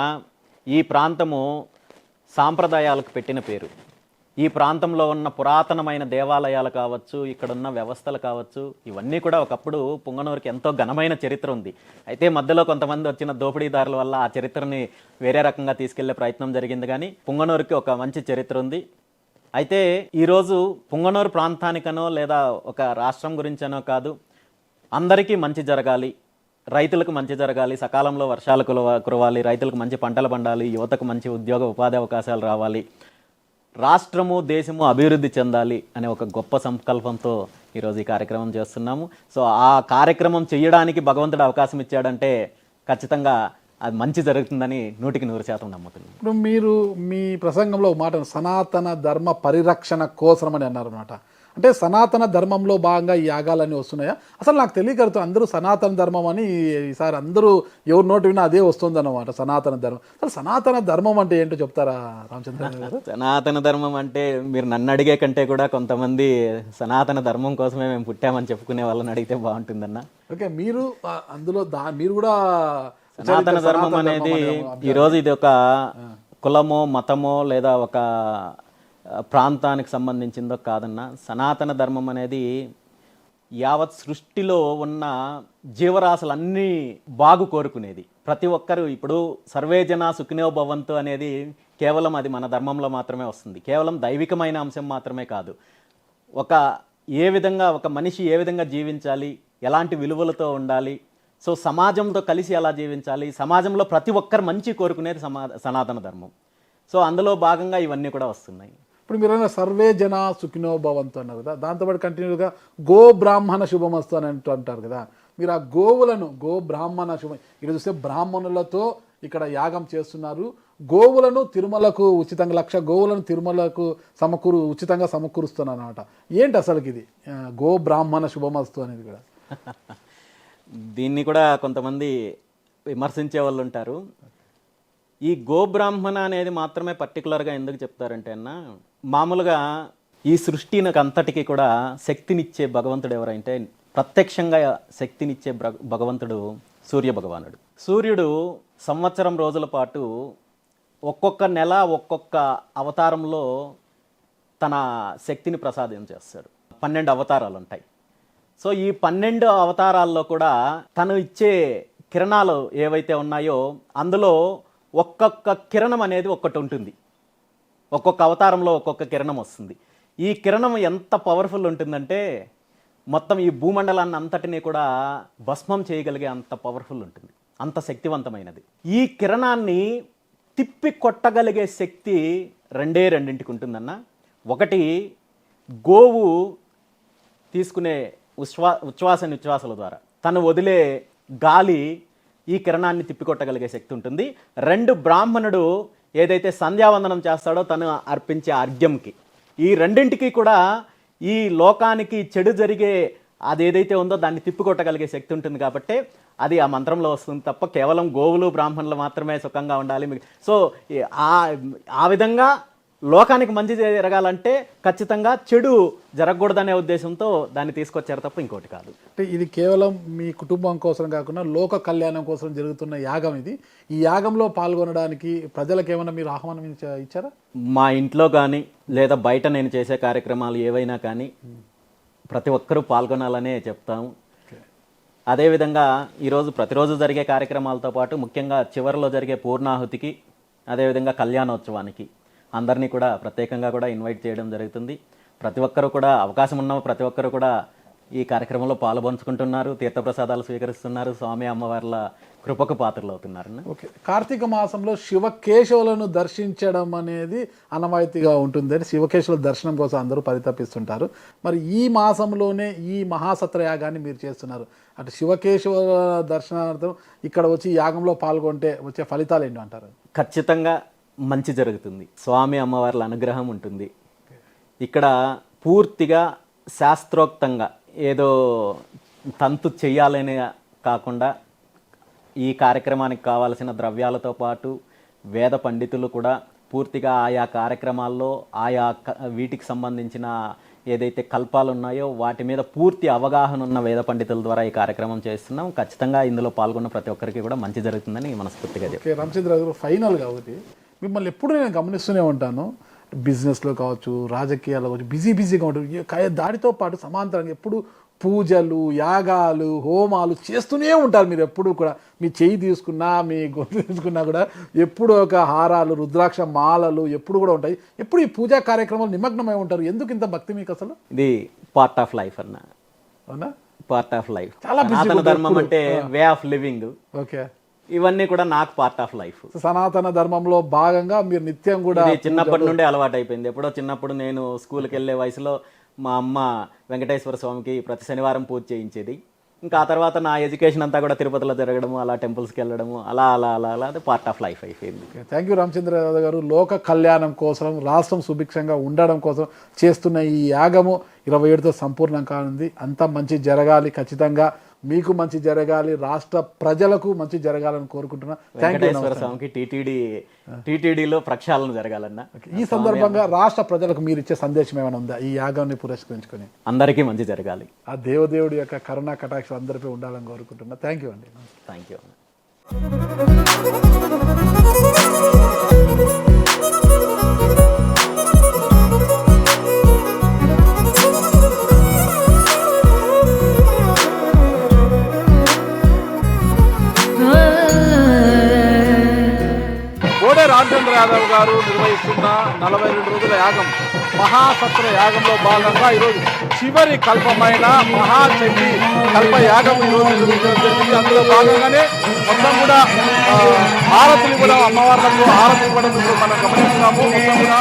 ఈ ప్రాంతము సాంప్రదాయాలకు పెట్టిన పేరు. ఈ ప్రాంతంలో ఉన్న పురాతనమైన దేవాలయాలు కావచ్చు, ఇక్కడున్న వ్యవస్థలు కావచ్చు, ఇవన్నీ కూడా ఒకప్పుడు పుంగనూరుకి ఎంతో ఘనమైన చరిత్ర ఉంది. అయితే మధ్యలో కొంతమంది వచ్చిన దోపిడీదారుల వల్ల ఆ చరిత్రని వేరే రకంగా తీసుకెళ్లే ప్రయత్నం జరిగింది. కానీ పుంగనూరుకి ఒక మంచి చరిత్ర ఉంది. అయితే ఈరోజు పుంగనూరు ప్రాంతానికనో లేదా ఒక రాష్ట్రం గురించనో కాదు, అందరికీ మంచి జరగాలి, రైతులకు మంచి జరగాలి, సకాలంలో వర్షాలు కురవాలి, రైతులకు మంచి పంటలు పండాలి, యువతకు మంచి ఉద్యోగ ఉపాధి అవకాశాలు రావాలి, రాష్ట్రము దేశము అభివృద్ధి చెందాలి అనే ఒక గొప్ప సంకల్పంతో ఈరోజు ఈ కార్యక్రమం చేస్తున్నాము. సో ఆ కార్యక్రమం చేయడానికి భగవంతుడు అవకాశం ఇచ్చాడంటే ఖచ్చితంగా అది మంచి జరుగుతుందని 100% నమ్ముతున్నాను. ఇప్పుడు మీరు మీ ప్రసంగంలో ఒక మాట సనాతన ధర్మ పరిరక్షణ కోసం అని అన్నారు అనమాట. అంటే సనాతన ధర్మంలో భాగంగా ఈ యాగాలన్నీ వస్తున్నాయా? అసలు నాకు తెలియకడుతూ అందరూ సనాతన ధర్మం అని ఈసారి అందరూ ఎవరి నోటి వినా అదే వస్తుంది అన్నమాట, సనాతన ధర్మం. అసలు సనాతన ధర్మం అంటే ఏంటో చెప్తారా రామచంద్ర గారు? సనాతన ధర్మం అంటే మీరు నన్ను అడిగే కంటే కూడా కొంతమంది సనాతన ధర్మం కోసమే మేము పుట్టామని చెప్పుకునే వాళ్ళని అడిగితే బాగుంటుందన్న. ఓకే, మీరు అందులో మీరు కూడా సనాతన ధర్మం అనేది ఈరోజు ఇది ఒక కులమో మతమో లేదా ఒక ప్రాంతానికి సంబంధించిందో కాదన్న. సనాతన ధర్మం అనేది యావత్ సృష్టిలో ఉన్న జీవరాశులన్నీ బాగు కోరుకునేది. ప్రతి ఒక్కరు ఇప్పుడు సర్వే జన సుఖినో భవంతు అనేది కేవలం అది మన ధర్మంలో మాత్రమే వస్తుంది. కేవలం దైవికమైన అంశం మాత్రమే కాదు. ఏ విధంగా ఒక మనిషి ఏ విధంగా జీవించాలి, ఎలాంటి విలువలతో ఉండాలి, సో సమాజంతో కలిసి ఎలా జీవించాలి, సమాజంలో ప్రతి ఒక్కరు మంచి కోరుకునేది సనాతన ధర్మం. సో అందులో భాగంగా ఇవన్నీ కూడా వస్తున్నాయి. ఇప్పుడు మీరు సర్వే జన సుఖినో భవంతు అన్నారు కదా, దాంతోపాటు కంటిన్యూగా గో బ్రాహ్మణ శుభమస్తు అని అంటారు కదా. మీరు ఆ గోవులను గో బ్రాహ్మణ శుభం ఇక్కడ చూస్తే బ్రాహ్మణులతో ఇక్కడ యాగం చేస్తున్నారు. గోవులను తిరుమలకు ఉచితంగా 1,00,000 గోవులను తిరుమలకు ఉచితంగా సమకూరుస్తున్నారు అనమాట. ఏంటి అసలుకి ఇది గో బ్రాహ్మణ శుభమస్తు అనేది కూడా? దీన్ని కూడా కొంతమంది విమర్శించే వాళ్ళు ఉంటారు. ఈ గోబ్రాహ్మణ అనేది మాత్రమే పర్టికులర్గా ఎందుకు చెప్తారంటే అన్న, మామూలుగా ఈ సృష్టికి అంతటికి కూడా శక్తినిచ్చే భగవంతుడు ఎవరంటే, ప్రత్యక్షంగా శక్తినిచ్చే భగవంతుడు సూర్య భగవానుడు. సూర్యుడు సంవత్సరం రోజుల పాటు ఒక్కొక్క నెల ఒక్కొక్క అవతారంలో తన శక్తిని ప్రసాదం చేస్తాడు. 12 అవతారాలు ఉంటాయి. సో ఈ 12 అవతారాల్లో కూడా తను ఇచ్చే కిరణాలు ఏవైతే ఉన్నాయో అందులో ఒక్కొక్క కిరణం అనేది ఒక్కటి ఉంటుంది. ఒక్కొక్క అవతారంలో ఒక్కొక్క కిరణం వస్తుంది. ఈ కిరణం ఎంత పవర్ఫుల్ ఉంటుందంటే మొత్తం ఈ భూమండలాన్ని అంతటినీ కూడా భస్మం చేయగలిగే అంత పవర్ఫుల్ ఉంటుంది, అంత శక్తివంతమైనది. ఈ కిరణాన్ని తిప్పి కొట్టగలిగే శక్తి రెండింటికి ఉంటుందన్న. ఒకటి గోవు తీసుకునే ఉచ్ఛ్వాస నిశ్వాసాల ద్వారా తను వదిలే గాలి ఈ కిరణాన్ని తిప్పికొట్టగలిగే శక్తి ఉంటుంది. 2 బ్రాహ్మణుడు ఏదైతే సంధ్యావందనం చేస్తాడో తను అర్పించే అర్ఘ్యంకి, ఈ రెండింటికి కూడా ఈ లోకానికి చెడు జరిగే అది ఏదైతే ఉందో దాన్ని తిప్పికొట్టగలిగే శక్తి ఉంటుంది. కాబట్టి అది ఆ మంత్రంలో వస్తుంది తప్ప కేవలం గోవులు బ్రాహ్మణులు మాత్రమే సుఖంగా ఉండాలి. సో ఆ విధంగా లోకానికి మంచి జరగాలంటే ఖచ్చితంగా చెడు జరగకూడదనే ఉద్దేశంతో దాన్ని తీసుకొచ్చారు తప్ప ఇంకోటి కాదు. అంటే ఇది కేవలం మీ కుటుంబం కోసం కాకుండా లోక కళ్యాణం కోసం జరుగుతున్న యాగం ఇది. ఈ యాగంలో పాల్గొనడానికి ప్రజలకు ఏమైనా మీరు ఆహ్వానం ఇచ్చారా? మా ఇంట్లో కానీ లేదా బయట నేను చేసే కార్యక్రమాలు ఏవైనా కానీ ప్రతి ఒక్కరూ పాల్గొనాలనే చెప్తాము. అదేవిధంగా ఈరోజు ప్రతిరోజు జరిగే కార్యక్రమాలతో పాటు ముఖ్యంగా చివరిలో జరిగే పూర్ణాహుతికి, అదేవిధంగా కళ్యాణోత్సవానికి అందరినీ కూడా ప్రత్యేకంగా కూడా ఇన్వైట్ చేయడం జరుగుతుంది. ప్రతి ఒక్కరూ కూడా అవకాశం ఉన్న ప్రతి ఒక్కరూ కూడా ఈ కార్యక్రమంలో పాల్పంచుకుంటున్నారు, తీర్థప్రసాదాలు స్వీకరిస్తున్నారు, స్వామి అమ్మవార్ల కృపకు పాత్రలు అవుతున్నారు. ఓకే, కార్తీక మాసంలో శివకేశవులను దర్శించడం అనేది అనవాయితీగా ఉంటుంది. అంటే శివకేశవుల దర్శనం కోసం అందరూ పరితపిస్తుంటారు. మరి ఈ మాసంలోనే ఈ మహాసత్ర యాగాన్ని మీరు చేస్తున్నారు. అటు శివకేశవ దర్శనార్థం ఇక్కడ వచ్చి యాగంలో పాల్గొంటే వచ్చే ఫలితాలు ఏంటి అంటారు? ఖచ్చితంగా మంచి జరుగుతుంది. స్వామి అమ్మవార్ల అనుగ్రహం ఉంటుంది. ఇక్కడ పూర్తిగా శాస్త్రోక్తంగా ఏదో తంతు చెయ్యాలనే కాకుండా ఈ కార్యక్రమానికి కావాల్సిన ద్రవ్యాలతో పాటు వేద పండితులు కూడా పూర్తిగా ఆయా కార్యక్రమాల్లో ఆయా వీటికి సంబంధించిన ఏదైతే కల్పాలు ఉన్నాయో వాటి మీద పూర్తి అవగాహన ఉన్న వేద పండితుల ద్వారా ఈ కార్యక్రమం చేస్తున్నాం. ఖచ్చితంగా ఇందులో పాల్గొన్న ప్రతి ఒక్కరికి కూడా మంచి జరుగుతుందని మనస్ఫూర్తిగా చెప్తాను. ఓకే రామచంద్ర గారు, ఫైనల్గా ఒకటి మిమ్మల్ని ఎప్పుడు నేను గమనిస్తూనే ఉంటాను, బిజినెస్లో కావచ్చు, రాజకీయాల్లో కావచ్చు, బిజీగా ఉంటుంది. దానితో పాటు సమాంతరంగా ఎప్పుడు పూజలు, యాగాలు, హోమాలు చేస్తూనే ఉంటారు మీరు ఎప్పుడు కూడా. మీ చెయ్యి తీసుకున్నా, మీ గొంతు తీసుకున్నా కూడా ఎప్పుడు ఒక హారాలు, రుద్రాక్ష మాలలు ఎప్పుడు కూడా ఉంటాయి. ఎప్పుడు ఈ పూజా కార్యక్రమాలు నిమగ్నమై ఉంటారు. ఎందుకు ఇంత భక్తి మీకు అసలు? ఇది పార్ట్ ఆఫ్ లైఫ్ అన్న, అవునా? Part of life. చాలా busy సనాతన ఉంటారు ధర్మం అంటే వే ఆఫ్ లివింగ్. ఓకే, ఇవన్నీ కూడా నాకు పార్ట్ ఆఫ్ లైఫ్. సనాతన ధర్మంలో భాగంగా మీరు నిత్యం కూడా ఇది చిన్నప్పటి నుండి అలవాటు అయిపోయింది. ఎప్పుడో చిన్నప్పుడు నేను స్కూల్కి వెళ్ళే వయసులో మా అమ్మ వెంకటేశ్వర స్వామికి ప్రతి శనివారం పూజ చేయించేది. ఇంకా ఆ తర్వాత నా ఎడ్యుకేషన్ అంతా కూడా తిరుపతిలో జరగడము, అలా టెంపుల్స్కి వెళ్ళడము, అలా అలా అలా అలా అది పార్ట్ ఆఫ్ లైఫ్ అయిపోయింది. థ్యాంక్ యూ రామచంద్ర యాదవ్ గారు. లోక కళ్యాణం కోసం, రాష్ట్రం సుభిక్షంగా ఉండడం కోసం చేస్తున్న ఈ యాగము 27తో సంపూర్ణం కానుంది. అంతా మంచి జరగాలి, ఖచ్చితంగా మీకు మంచి జరగాలి, రాష్ట్ర ప్రజలకు మంచి జరగాలని కోరుకుంటున్నా. వెంకటేశ్వర స్వామికి టీటీడీలో ప్రక్షాళన జరగాలన్నా. ఈ సందర్భంగా రాష్ట్ర ప్రజలకు మీరు ఇచ్చే సందేశం ఏమైనా ఉందా ఈ యాగాన్ని పురస్కరించుకొని? అందరికీ మంచి జరగాలి. ఆ దేవదేవుడి యొక్క కరుణా కటాక్షం అందరిపై ఉండాలని కోరుకుంటున్నా. థ్యాంక్ యూ అండి. Thank you. కోడే రామచంద్ర యాదవ్ గారు నిర్వహిస్తున్న 42 రోజుల యాగం, మహాసత్ర యాగంలో భాగంగా ఈరోజు చివరి కల్పమైన మహాచండీ కల్ప యాగం ఈరోజు నిర్వహించడం జరిగింది. అందులో భాగంగానే మొత్తం కూడా హారతులు కూడా, అమ్మవార్లకు హారతులు ఇవ్వడం మనం గమనిస్తున్నాము. మొత్తం కూడా